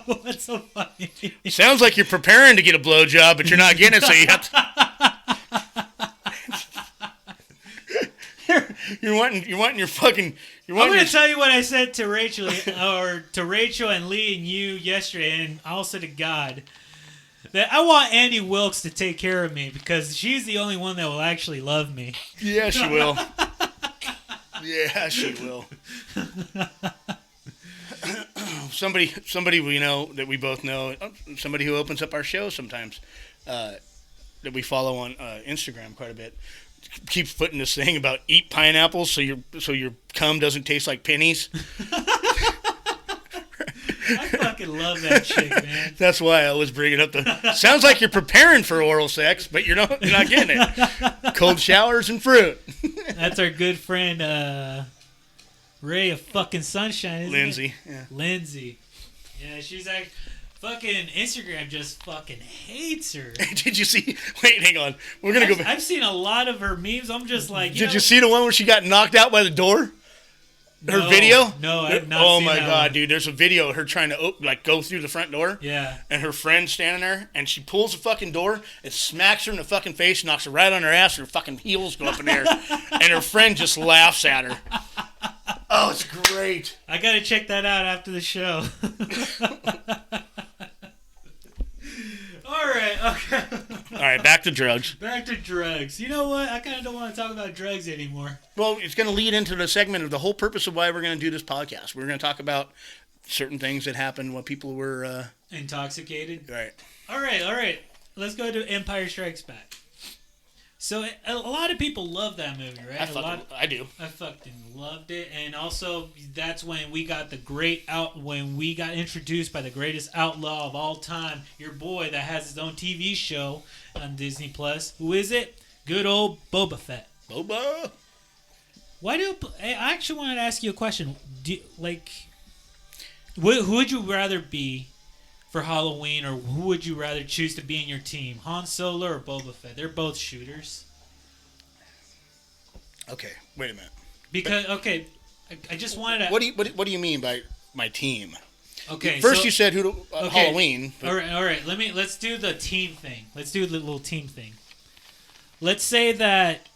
What's so funny? Sounds like you're preparing to get a blowjob, but you're not getting it, so you have to... You're wanting your fucking... I'm going to tell you what I said to Rachel, and Lee and you yesterday, and also to God, that I want Annie Wilkes to take care of me because she's the only one that will actually love me. Yeah, she will. Yeah, she will. Somebody we know, that we both know, somebody who opens up our show sometimes, that we follow on Instagram quite a bit, keeps putting this thing about eat pineapples so your cum doesn't taste like pennies. I fucking love that chick, man. That's why I always bring it up. Sounds like you're preparing for oral sex, but you're not getting it. Cold showers and fruit. That's our good friend Ray of fucking Sunshine, isn't Lindsay. it? Yeah. Lindsay. Yeah, she's like fucking Instagram just fucking hates her. Did you see? Wait, hang on. We're gonna go back. I've seen a lot of her memes. I'm just like, Did you see the one where she got knocked out by the door? Her video? No, I have not Oh seen my that god, one. Dude! There's a video of her trying to go through the front door. Yeah. And her friend's standing there, and she pulls the fucking door and smacks her in the fucking face, knocks her right on her ass, and her fucking heels go up in the air, and her friend just laughs at her. Oh, it's great. I gotta check that out after the show. Alright, okay. Alright, back to drugs. Back to drugs. You know what? I kind of don't want to talk about drugs anymore. Well, it's going to lead into the segment of the whole purpose of why we're going to do this podcast. We're going to talk about certain things that happened when people were... intoxicated? Right. Alright. Let's go to Empire Strikes Back. So, a lot of people love that movie, right? I do. I fucking loved it, and also that's when we got when we got introduced by the greatest outlaw of all time, your boy that has his own TV show on Disney Plus. Who is it? Good old Boba Fett. Boba. I actually wanted to ask you a question. Who would you rather be for Halloween, or who would you rather choose to be in your team? Han Solo or Boba Fett? They're both shooters. Okay, wait a minute. Because I just wanted to. What do you mean by my team? Okay. First, you said Halloween. But... All right. Let's do the team thing. Let's do the little team thing. Let's say that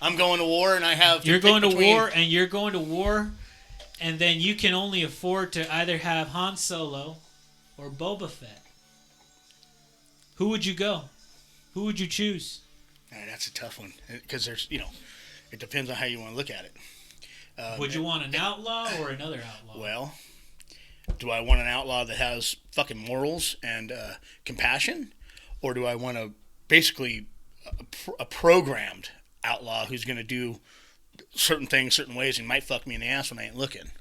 I'm going to war, and I have. You're going to war, and you're going to war, and then you can only afford to either have Han Solo or Boba Fett. Who would you go? Who would you choose? That's a tough one because there's it depends on how you want to look at it. Would you want an outlaw or another outlaw? Well, do I want an outlaw that has fucking morals and compassion, or do I want basically a programmed outlaw who's going to do certain things certain ways and might fuck me in the ass when I ain't looking?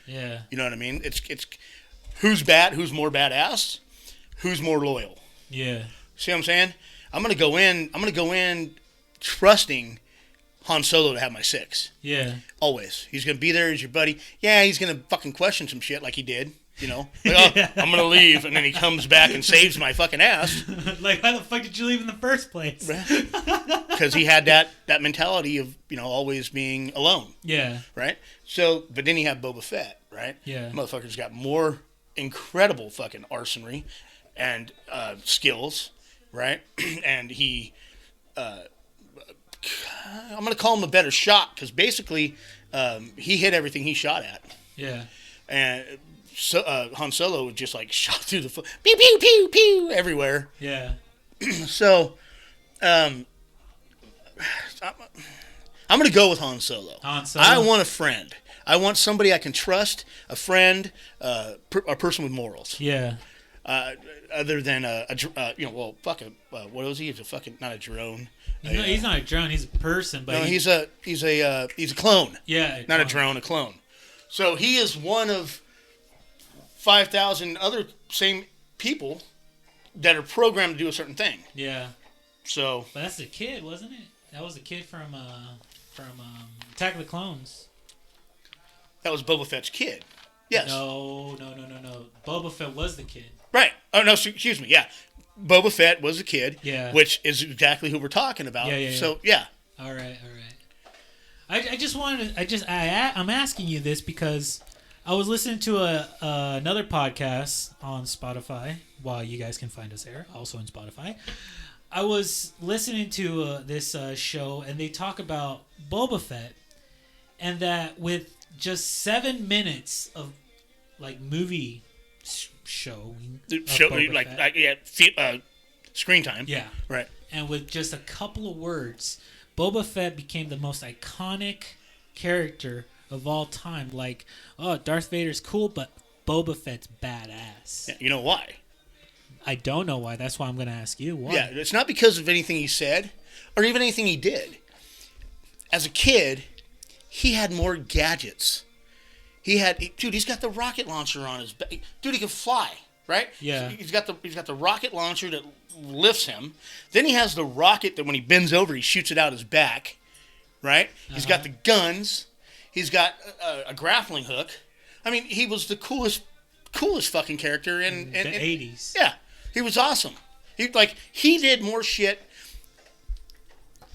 Yeah. You know what I mean? It's who's more badass, who's more loyal. Yeah. See what I'm saying? I'm gonna go in trusting Han Solo to have my 6. Yeah. Always. He's gonna be there as your buddy. Yeah, he's gonna fucking question some shit like he did. Like, I'm gonna leave, and then he comes back and saves my fucking ass. Like, why the fuck did you leave in the first place? Because he had that mentality of always being alone. Yeah. Right. So, but then you have Boba Fett, right? Yeah. Motherfucker's got more incredible fucking arsenry and skills, right? And he, I'm gonna call him a better shot because basically he hit everything he shot at. Yeah. And so Han Solo was just like shot through the pew pew pew pew everywhere. Yeah. So, I'm gonna go with Han Solo. Han Solo. I want a friend. I want somebody I can trust, a friend, a person with morals. Yeah. Other than what was he? He's a fucking not a drone. He's not a drone. He's a person. But no, he's a clone. Yeah. Not a drone, a clone. So he is one of 5,000 other same people that are programmed to do a certain thing. Yeah. So. But that's the kid, wasn't it? That was the kid from Attack of the Clones. That was Boba Fett's kid. Yes. No. Boba Fett was the kid. Right. Oh, no, excuse me. Yeah. Boba Fett was a kid. Yeah. Which is exactly who we're talking about. Yeah. So, yeah. All right. I just wanted to, I'm asking you this because I was listening to another podcast on Spotify. While you guys can find us there, also on Spotify. I was listening to this show, and they talk about Boba Fett, and that with just 7 minutes of like movie show screen time. Yeah. Right. And with just a couple of words, Boba Fett became the most iconic character of all time. Like, oh, Darth Vader's cool, but Boba Fett's badass. Yeah, you know why? I don't know why. That's why I'm going to ask you. Why? Yeah, it's not because of anything he said or even anything he did. As a kid, he had more gadgets. He's got the rocket launcher on his back. Dude, he can fly, right? Yeah. He's got the rocket launcher that lifts him. Then he has the rocket that when he bends over, he shoots it out his back, right? He's got the guns. He's got a grappling hook. I mean, he was the coolest fucking character in the 80s. Yeah, he was awesome. He did more shit.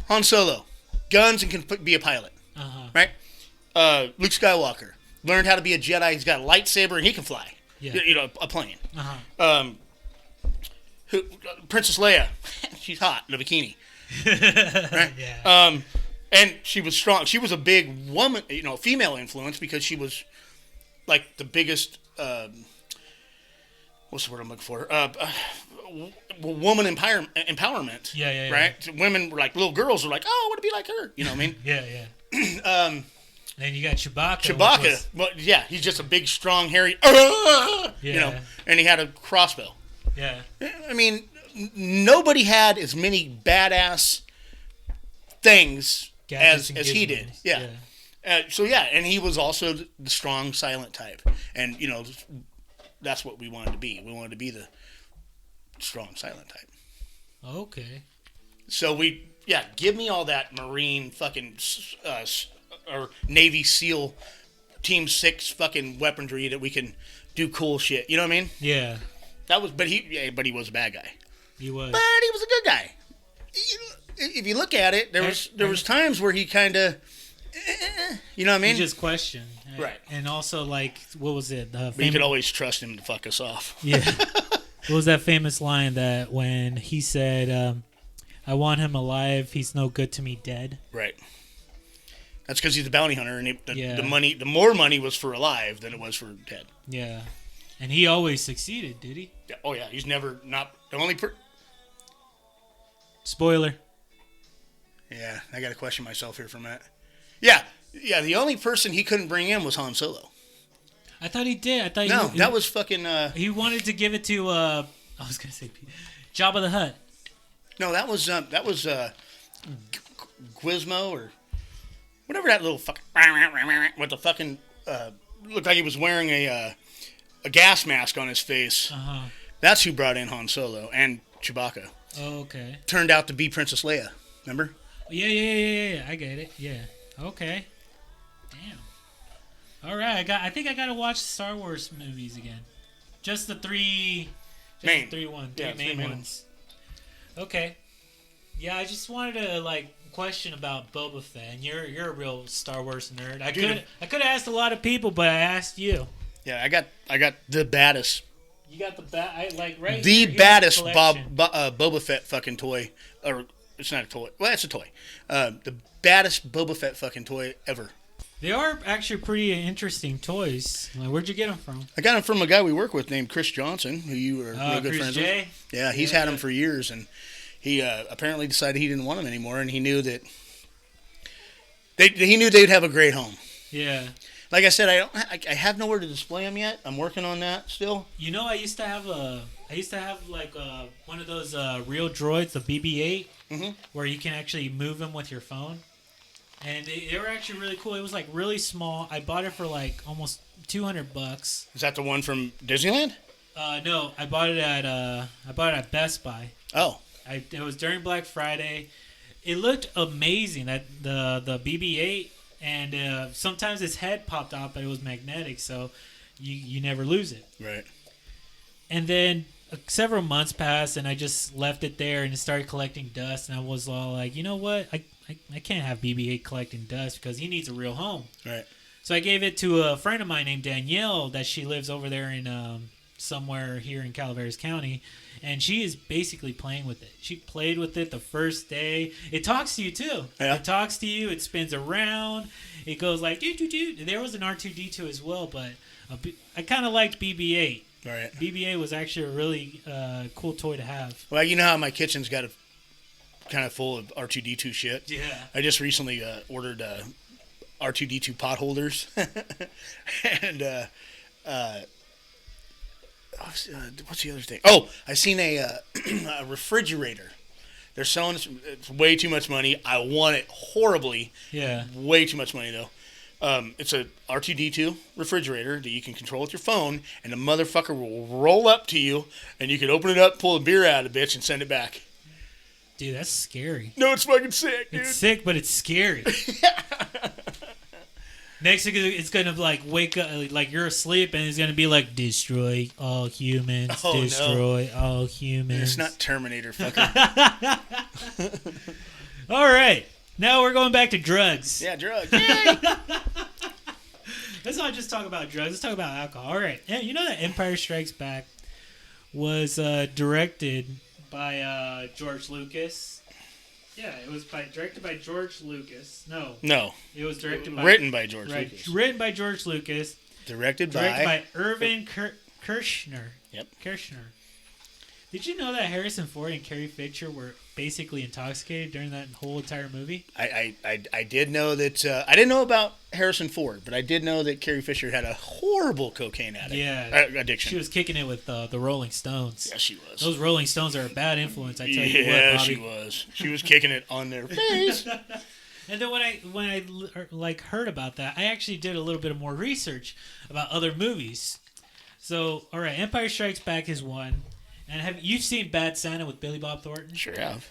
Han Solo, guns and can be a pilot, right? Luke Skywalker learned how to be a Jedi. He's got a lightsaber and he can fly. Yeah. A plane. Princess Leia, she's hot in a bikini. Right? Yeah. And she was strong. She was a big woman, female influence because she was like the biggest. What's the word I'm looking for? Woman empowerment. Yeah. Right. So women were like little girls were like, oh, I want to be like her. You know what I mean? Yeah. Then you got Chewbacca. Well, yeah, he's just a big, strong, hairy. Yeah. And he had a crossbow. Yeah. I mean, nobody had as many badass things as he did. Yeah. And he was also the strong, silent type. And, that's what we wanted to be. We wanted to be the strong, silent type. Okay. So we Yeah, give me all that Marine fucking or Navy SEAL Team 6 fucking weaponry that we can do cool shit. You know what I mean? Yeah, But he was a bad guy. he was. But he was a good guy. If you look at it, there was times where he kind of, you know what I mean? He just questioned. Right. And also, like, what was it? But you could always trust him to fuck us off. Yeah. What was that famous line that when he said, I want him alive, he's no good to me dead? Right. That's because he's a bounty hunter, and Yeah. the more money was for alive than it was for dead. Yeah. And he always succeeded, did he? Yeah, oh yeah, he's never not the only Spoiler. Yeah, I got to question myself here for a minute. Yeah, the only person he couldn't bring in was Han Solo. I thought he did. I thought No, that was fucking. he wanted to give it to. I was gonna say Jabba the Hutt. No, that was Gizmo or whatever that little fucking with the fucking looked like he was wearing a gas mask on his face. Uh-huh. That's who brought in Han Solo and Chewbacca. Oh, okay. Turned out to be Princess Leia. Remember? Yeah. I get it. Yeah. Okay. Damn. All right. I think I gotta watch Star Wars movies again. Just the three. Main. Three Yeah, main three main ones. Okay. Yeah, I just wanted to question about Boba Fett. And you're a real Star Wars nerd. I could have asked a lot of people, but I asked you. Yeah, I got the baddest. You got the right. The here's baddest collection. Boba Fett fucking toy, or it's not a toy. Well, it's a toy. The baddest Boba Fett fucking toy ever. They are actually pretty interesting toys. Where'd you get them from? I got him from a guy we work with named Chris Johnson, who you are real good Chris friends J? with. Yeah, he's had them for years, and he apparently decided he didn't want them anymore, and he knew that he knew they'd have a great home. Yeah. Like I said, I have nowhere to display them yet. I'm working on that still. You know, I used to have one of those real droids, the BB-8, where you can actually move them with your phone. And they were actually really cool. It was really small. I bought it for almost $200. Is that the one from Disneyland? No, I bought it at Best Buy. Oh. It was during Black Friday. It looked amazing. That the BB-8, and sometimes its head popped off, but it was magnetic, so you never lose it. Right. And then several months passed, and I just left it there, and it started collecting dust. And I was all like, you know what? I can't have BB-8 collecting dust because he needs a real home. Right. So I gave it to a friend of mine named Danielle, that she lives over there in somewhere here in Calaveras County, and she is basically playing with it. She played with it the first day. It talks to you too. Yeah. It talks to you. It spins around. It goes like doo doo doo. There was an R2D2 as well, but I kind of liked BB-8. Right. BB-8 was actually a really cool toy to have. Well, you know how my kitchen's got kind of full of R2D2 shit. Yeah. I just recently ordered R2D2 pot holders, and what's the other thing? Oh, I seen a refrigerator. They're selling it's way too much money. I want it horribly. Yeah. Way too much money though. It's a R2D2 refrigerator that you can control with your phone, and the motherfucker will roll up to you, and you can open it up, pull the beer out of the bitch, and send it back. Dude, that's scary. No, it's fucking sick, dude. It's sick, but it's scary. Next thing, it's gonna wake up, you're asleep, and it's gonna be destroy all humans, Oh, destroy all humans. It's not Terminator, fucker. All right, now we're going back to drugs. Yeah, drugs. Yay! Let's not just talk about drugs. Let's talk about alcohol. All right, you know that Empire Strikes Back was directed by George Lucas. Yeah, it was directed by George Lucas. No, it was written by George Lucas. Written by George Lucas. Directed by Irvin Kershner. Yep. Kershner. Did you know that Harrison Ford and Carrie Fisher were basically intoxicated during that whole entire movie? I did know that. I didn't know about Harrison Ford, but I did know that Carrie Fisher had a horrible cocaine addiction. She was kicking it with the Rolling Stones. Yeah, she was. Those Rolling Stones are a bad influence. I tell you what, Bobby. She was. She was kicking it on their face. And then when I heard about that, I actually did a little bit of more research about other movies. So, all right, Empire Strikes Back is one. And you've seen Bad Santa with Billy Bob Thornton? Sure have.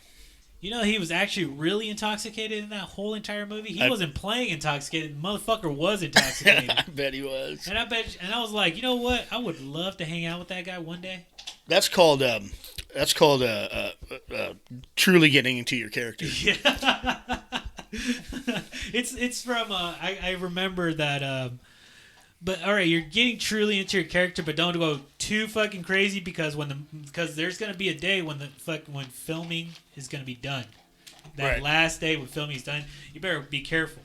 You know, he was actually really intoxicated in that whole entire movie. He wasn't playing intoxicated. The motherfucker was intoxicated. I bet he was. And I was like, you know what? I would love to hang out with that guy one day. That's called truly getting into your character. Yeah. It's from I remember that but all right, you're getting truly into your character, but don't go too fucking crazy because there's gonna be a day when when filming is gonna be done. That last day when filming is done, you better be careful.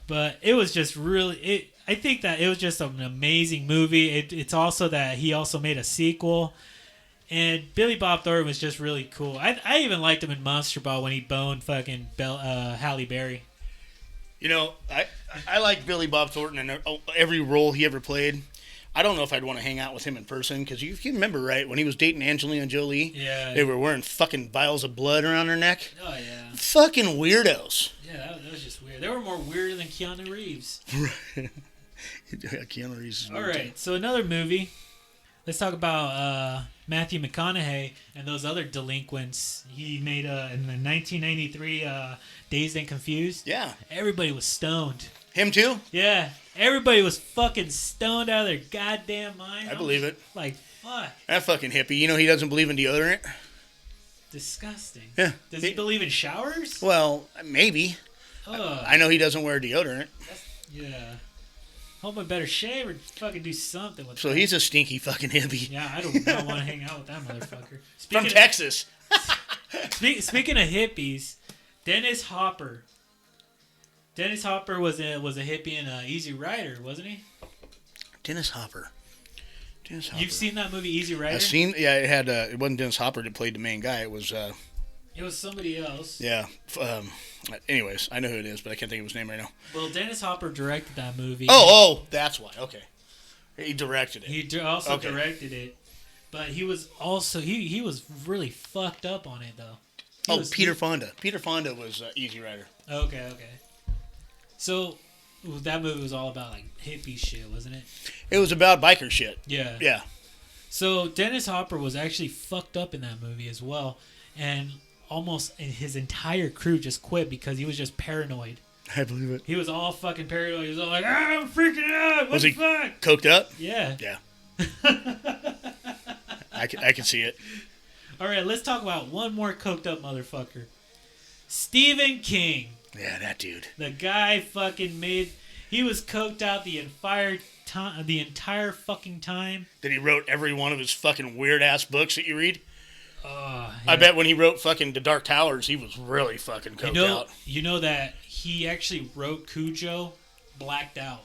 But it was just really I think that it was just an amazing movie. It's also that he also made a sequel. And Billy Bob Thornton was just really cool. I even liked him in Monster Ball when he boned fucking Halle Berry. You know, I like Billy Bob Thornton and every role he ever played. I don't know if I'd want to hang out with him in person because you remember, right, when he was dating Angelina Jolie? Yeah. They were wearing fucking vials of blood around their neck. Oh, yeah. Fucking weirdos. Yeah, that was just weird. They were more weirder than Keanu Reeves. Right. Keanu Reeves is All weird right, so another movie. Let's talk about Matthew McConaughey and those other delinquents he made in the 1993 Dazed and Confused. Yeah. Everybody was stoned. Him too? Yeah. Everybody was fucking stoned out of their goddamn mind. I believe it. Like, fuck. That fucking hippie. You know he doesn't believe in deodorant? Disgusting. Yeah. Does he believe in showers? Well, maybe. Ugh. I know he doesn't wear deodorant. Yeah. Hope I better shave or fucking do something with So that. he's a stinky fucking hippie. Yeah, I do not want to hang out with that motherfucker. From Texas. Speaking of hippies, Dennis Hopper. Dennis Hopper was a hippie in Easy Rider, wasn't he? Dennis Hopper. You've seen that movie Easy Rider? I've seen. Yeah, it had. It wasn't Dennis Hopper that played the main guy. It was. It was somebody else. Yeah. Anyways, I know who it is, but I can't think of his name right now. Well, Dennis Hopper directed that movie. Oh, that's why. Okay. He directed it. He also directed it, but he was also he was really fucked up on it though. Peter Fonda. Peter Fonda was Easy Rider. Okay. So that movie was all about like hippie shit, wasn't it? It was about biker shit. Yeah. Yeah. So Dennis Hopper was actually fucked up in that movie as well, and almost his entire crew just quit because he was just paranoid. I believe it. He was all fucking paranoid. He was all like, I'm freaking out. What the fuck? Coked up? Yeah. Yeah. I can see it. All right, let's talk about one more coked up motherfucker. Stephen King. Yeah, that dude. The guy fucking he was coked out the entire fucking time. That he wrote every one of his fucking weird ass books that you read? Yeah. I bet when he wrote fucking The Dark Towers, he was really fucking coked out. You know that he actually wrote Cujo blacked out.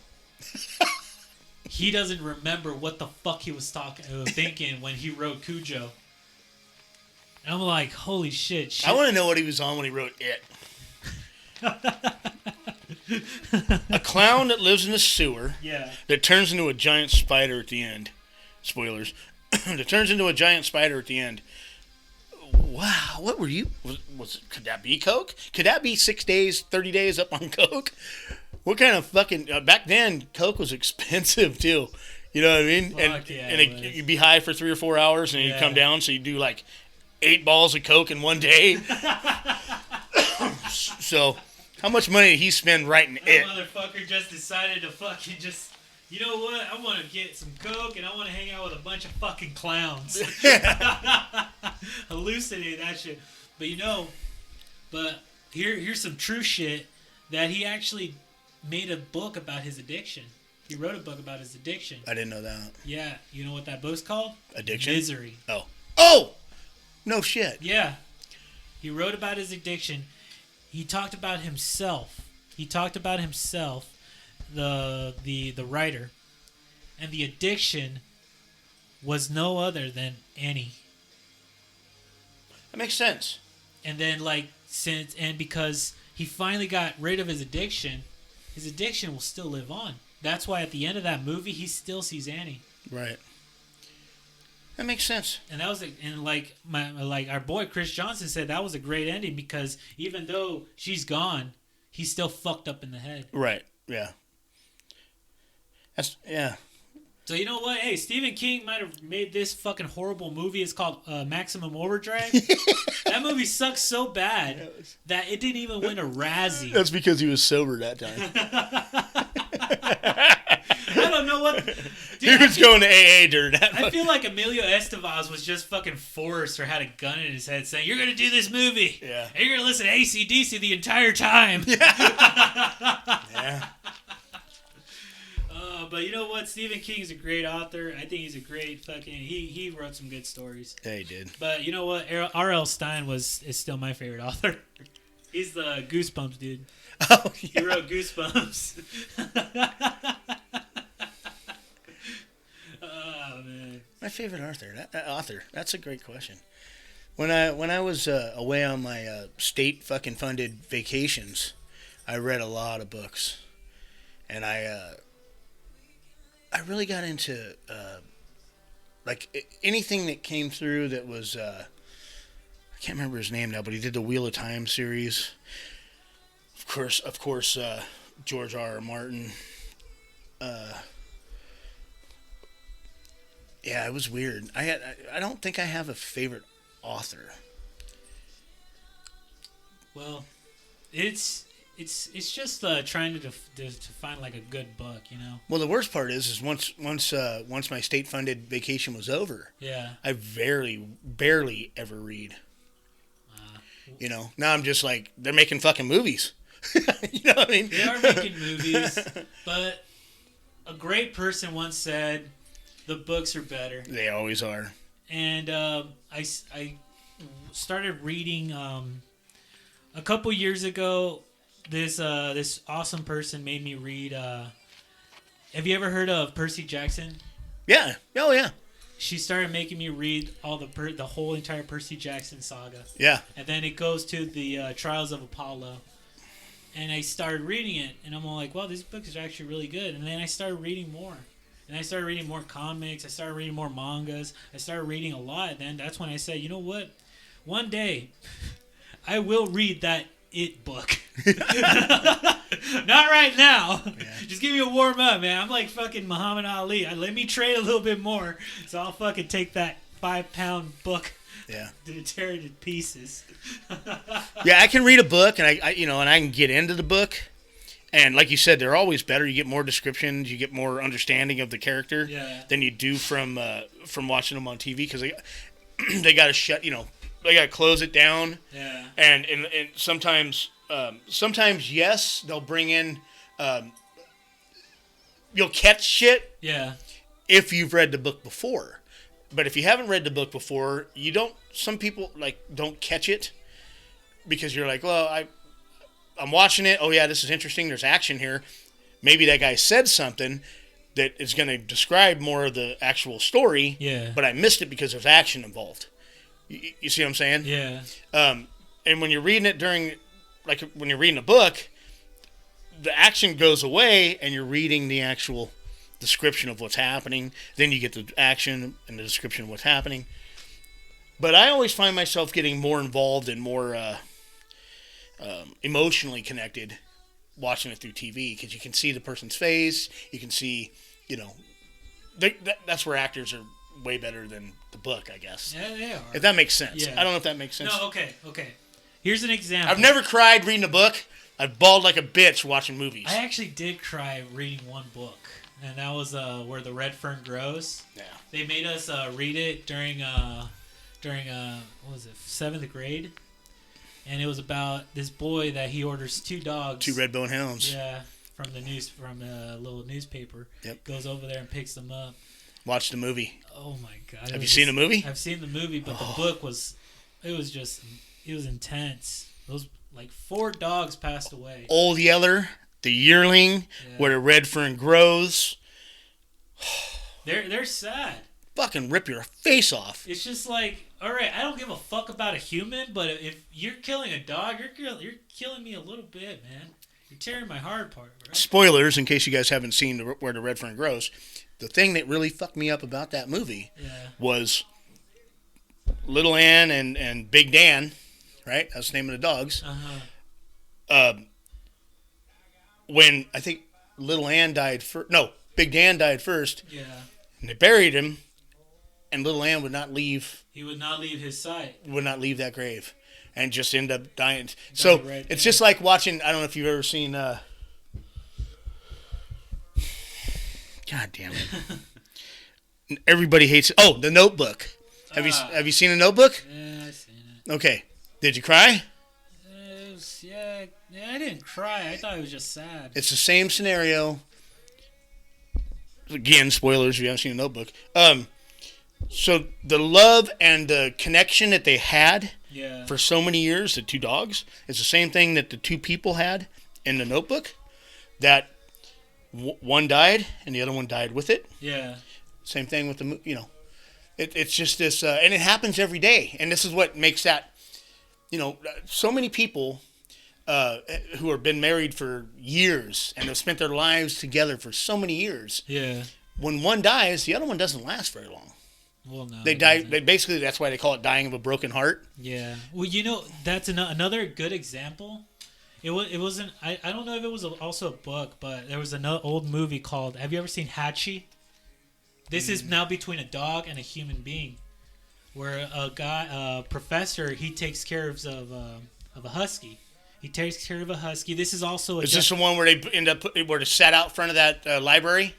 He doesn't remember what the fuck he was thinking when he wrote Cujo. And I'm like, holy shit. I want to know what he was on when he wrote It. A clown that lives in a sewer. Yeah. That turns into a giant spider at the end. Spoilers. That turns into a giant spider at the end. Wow, what were you? Could that be coke? Could that be 6 days, 30 days up on coke? What kind of fucking back then? Coke was expensive too. You know what I mean? Fuck You'd be high for 3 or 4 hours, and you'd come down. So you do like 8 balls of coke in one day. So, how much money did he spend writing It? That motherfucker just decided to fucking just. You know what? I want to get some coke and I want to hang out with a bunch of fucking clowns. Hallucinate that shit. But here's some true shit that he actually made a book about his addiction. He wrote a book about his addiction. I didn't know that. Yeah. You know what that book's called? Addiction? Misery. Oh! No shit. Yeah. He wrote about his addiction. He talked about himself. The writer, and the addiction was no other than Annie. That makes sense. And then because he finally got rid of his addiction will still live on. That's why at the end of that movie he still sees Annie. Right. That makes sense. And that was our boy Chris Johnson said that was a great ending because even though she's gone, he's still fucked up in the head. Right. Yeah. So you know what? Hey, Stephen King might have made this fucking horrible movie. It's called Maximum Overdrive. That movie sucks so bad that it didn't even win a Razzie. That's because he was sober that time. I don't know what. Dude, he was going to AA during that. I feel like Emilio Estevez was just fucking forced or had a gun in his head saying, "You're going to do this movie. Yeah. And you're going to listen to AC/DC the entire time." Yeah. But you know what? Stephen King is a great author. I think he's a great fucking... He wrote some good stories. Yeah, he did. But you know what? R.L. Stein is still my favorite author. He's the Goosebumps dude. Oh, yeah. He wrote Goosebumps. Oh, man. My favorite author. That's a great question. When I was away on my state fucking funded vacations, I read a lot of books, and I really got into like anything that came through that was I can't remember his name now, but he did the Wheel of Time series. Of course, George R.R. Martin. Yeah, it was weird. I don't think I have a favorite author. Well, it's just trying to find like a good book, you know. Well, the worst part is once my state funded vacation was over, yeah, I barely ever read. You know, now I'm just like, they're making fucking movies. You know what I mean? They are making movies, but a great person once said, "The books are better." They always are. And I started reading a couple years ago. This awesome person made me read. Have you ever heard of Percy Jackson? Yeah. Oh yeah. She started making me read all the whole entire Percy Jackson saga. Yeah. And then it goes to the Trials of Apollo. And I started reading it, and I'm all like, "Wow, this book is actually really good." And then I started reading more. And I started reading more comics. I started reading more mangas. I started reading a lot. And then that's when I said, you know what? One day, I will read that It book. Not right now. Yeah. Just give me a warm up, man. I'm like fucking Muhammad Ali. Let me train a little bit more, so I'll fucking take that 5-pound book. Yeah. To tear it to pieces. Yeah, I can read a book, and I can get into the book. And like you said, they're always better. You get more descriptions, you get more understanding of the character than you do from watching them on TV, because they got to they got to close it down. Yeah. And sometimes yes, they'll bring in you'll catch shit. Yeah. If you've read the book before. But if you haven't read the book before, you don't. Some people don't catch it because you're like, well, I'm watching it. Oh yeah, this is interesting. There's action here. Maybe that guy said something that is going to describe more of the actual story. Yeah. But I missed it because there's action involved. You see what I'm saying? Yeah. And when you're reading it when you're reading a book, the action goes away and you're reading the actual description of what's happening. Then you get the action and the description of what's happening. But I always find myself getting more involved and more emotionally connected watching it through TV, because you can see the person's face. You can see, that's where actors are way better than the book, I guess. Yeah, they are. If that makes sense. Yeah. I don't know if that makes sense. No, okay. Here's an example. I've never cried reading a book. I've bawled like a bitch watching movies. I actually did cry reading one book, and that was Where the Red Fern Grows. Yeah. They made us read it during what was it, 7th grade, and it was about this boy that he orders 2 dogs, 2 red bone hounds. Yeah, from a little newspaper. Yep. Goes over there and picks them up. Watch the movie. Oh my god! Have you seen the movie? I've seen the movie, but the book was intense. Those 4 dogs passed away. Old Yeller, the yearling, Where the red fern grows. They're sad. Fucking rip your face off. It's just like, all right, I don't give a fuck about a human, but if you're killing a dog, you're killing me a little bit, man. You're tearing my heart apart, right? Spoilers, in case you guys haven't seen Where the Red Fern Grows. The thing that really fucked me up about that movie was Little Ann and Big Dan, right? That's the name of the dogs. Uh-huh. When I think Little Ann died first. No, Big Dan died first. Yeah. And they buried him, and little Ann would not leave. He would not leave his side. Would not leave that grave, and just end up dying. So right it's there. just like watching. I don't know if you've ever seen. God damn it! Everybody hates. Oh, The Notebook. Have you seen The Notebook? Yeah, I've seen it. Okay. Did you cry? Yeah, I didn't cry. I thought it was just sad. It's the same scenario. Again, spoilers if you haven't seen The Notebook. So the love and the connection that they had for so many years, the two dogs, is the same thing that the two people had in The Notebook. That one died and the other one died with it. Yeah. Same thing with the, it's just this, and it happens every day. And this is what makes that, so many people who have been married for years and have spent their lives together for so many years. Yeah. When one dies, the other one doesn't last very long. Well, no. They die. Basically, that's why they call it dying of a broken heart. Yeah. Well, that's another good example. It wasn't. I don't know if it was also a book, but there was another old movie called. Have you ever seen Hachi? This is now between a dog and a human being, where a professor, he takes care of a husky. He takes care of a husky. This is also. Is this the one where they end up where they sat out front of that library?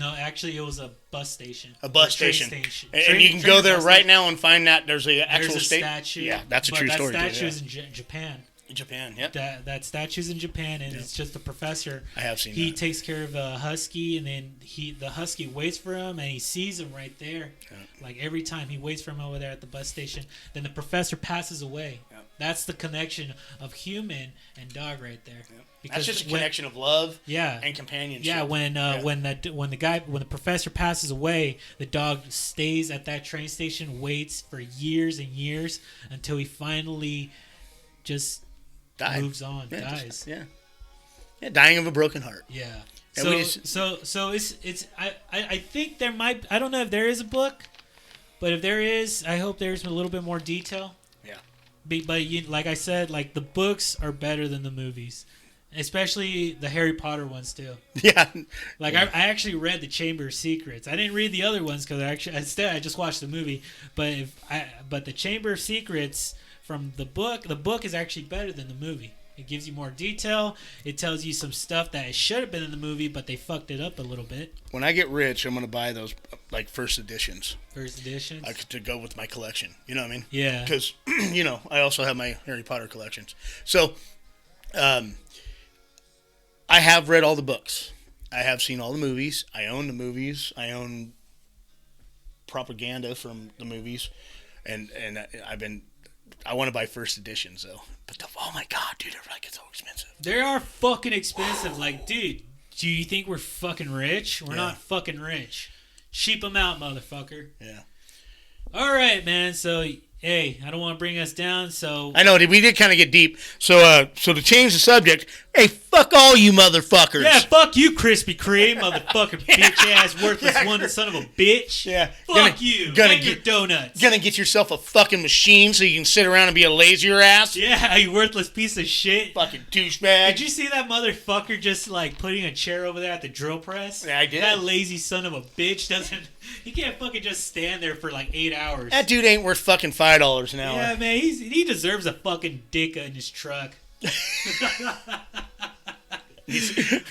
Actually, it was a bus station. A bus station. And you can go there right now and find that there's an actual statue. Yeah, that's a true story. That statue is in Japan. Japan, yeah. That statue's in Japan, and it's just a professor. I have seen He that. takes care of a husky, and then the husky waits for him, and he sees him right there. Yeah. Like every time he waits for him over there at the bus station. Then the professor passes away. Yeah. That's the connection of human and dog right there. Yeah. Because that's just a connection of love. Yeah. And companionship. Yeah, when the professor passes away, the dog stays at that train station, waits for years and years until he finally just moves on, dies. Yeah, dying of a broken heart. Yeah. And So it's I think there might, I don't know if there is a book, but if there is, I hope there's a little bit more detail. Yeah. But like I said, like the books are better than the movies. Especially the Harry Potter ones too. Yeah. Like I actually read the Chamber of Secrets. I didn't read the other ones because I just watched the movie. But the Chamber of Secrets from the book is actually better than the movie. It gives you more detail. It tells you some stuff that it should have been in the movie, but they fucked it up a little bit. When I get rich, I'm gonna buy those like first editions. First editions. To go with my collection. You know what I mean? Yeah. Because I also have my Harry Potter collections. So, I have read all the books. I have seen all the movies. I own the movies. I own propaganda from the movies, and I want to buy first editions though. But oh my god, dude, they're like so expensive. They are fucking expensive. Like, dude, do you think we're fucking rich? We're not fucking rich. Sheep them out, motherfucker. Yeah. All right, man. So, hey, I don't want to bring us down, so... I know, we did kind of get deep. So to change the subject, hey, fuck all you motherfuckers. Yeah, fuck you, Krispy Kreme, motherfucking bitch-ass, worthless son of a bitch. Yeah. Fuck you. Gonna get your donuts. Gonna get yourself a fucking machine so you can sit around and be a lazier ass. Yeah, you worthless piece of shit. Fucking douchebag. Did you see that motherfucker just, like, putting a chair over there at the drill press? Yeah, I did. That lazy son of a bitch doesn't... He can't fucking just stand there for, like, 8 hours. That dude ain't worth fucking $5 an hour. Yeah, man, he deserves a fucking dick in his truck.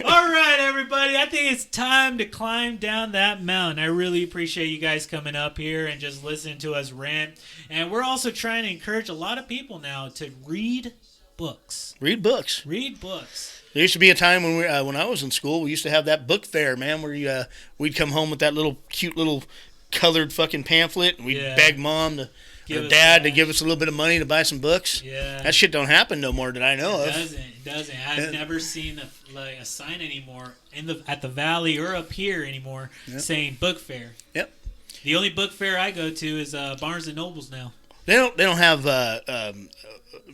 All right, everybody. I think it's time to climb down that mountain. I really appreciate you guys coming up here and just listening to us rant. And we're also trying to encourage a lot of people now to read books. Read books. Read books. There used to be a time when I was in school, we used to have that book fair, man, where we'd come home with that little cute little colored fucking pamphlet, and we'd beg mom or dad to give us a little bit of money to buy some books. Yeah. That shit don't happen no more that I know of. It doesn't. I've never seen a sign anymore at the Valley or up here anymore saying book fair. Yep. The only book fair I go to is Barnes and Nobles now. They don't have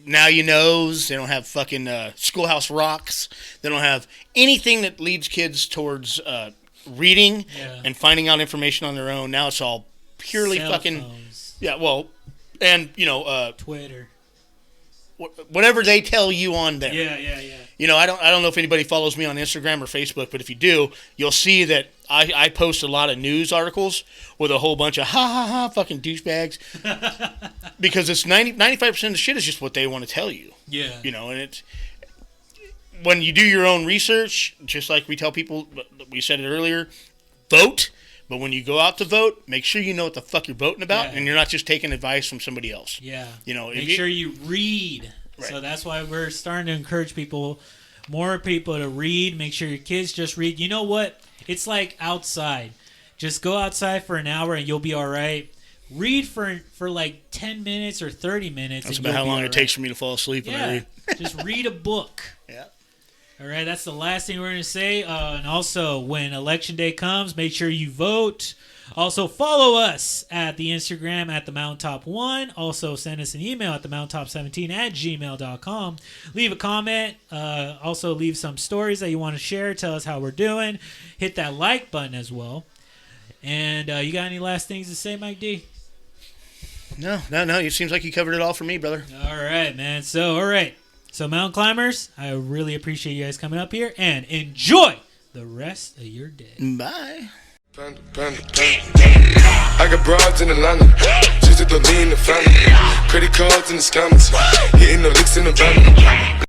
Now You Knows. They don't have fucking Schoolhouse Rocks. They don't have anything that leads kids towards reading and finding out information on their own. Now it's all purely Cell fucking phones. And Twitter. Whatever they tell you on there. Yeah. I don't know if anybody follows me on Instagram or Facebook, but if you do, you'll see that I post a lot of news articles with a whole bunch of ha ha ha fucking douchebags because it's 95% of the shit is just what they want to tell you. Yeah. You know, and it's when you do your own research, just like we tell people, we said it earlier, vote. But when you go out to vote, make sure you know what the fuck you're voting about, and you're not just taking advice from somebody else. Yeah. You know, make sure you read. Right. So that's why we're starting to encourage more people to read. Make sure your kids just read. You know what? It's like outside. Just go outside for an hour and you'll be all right. Read for like 10 minutes or 30 minutes. That's about how long it takes for me to fall asleep when I read. Just read a book. Yeah. All right, that's the last thing we're going to say. And also, when Election Day comes, make sure you vote. Also, follow us at the Instagram at the Mountaintop 1. Also, send us an email at the mountaintop17@gmail.com. Leave a comment. Also, leave some stories that you want to share. Tell us how we're doing. Hit that like button as well. And you got any last things to say, Mike D? No. It seems like you covered it all for me, brother. All right, man. So, mountain climbers, I really appreciate you guys coming up here and enjoy the rest of your day. Bye. I got broads in Atlanta, just to lean the family. Credit cards in the scammers, hitting the licks in the van.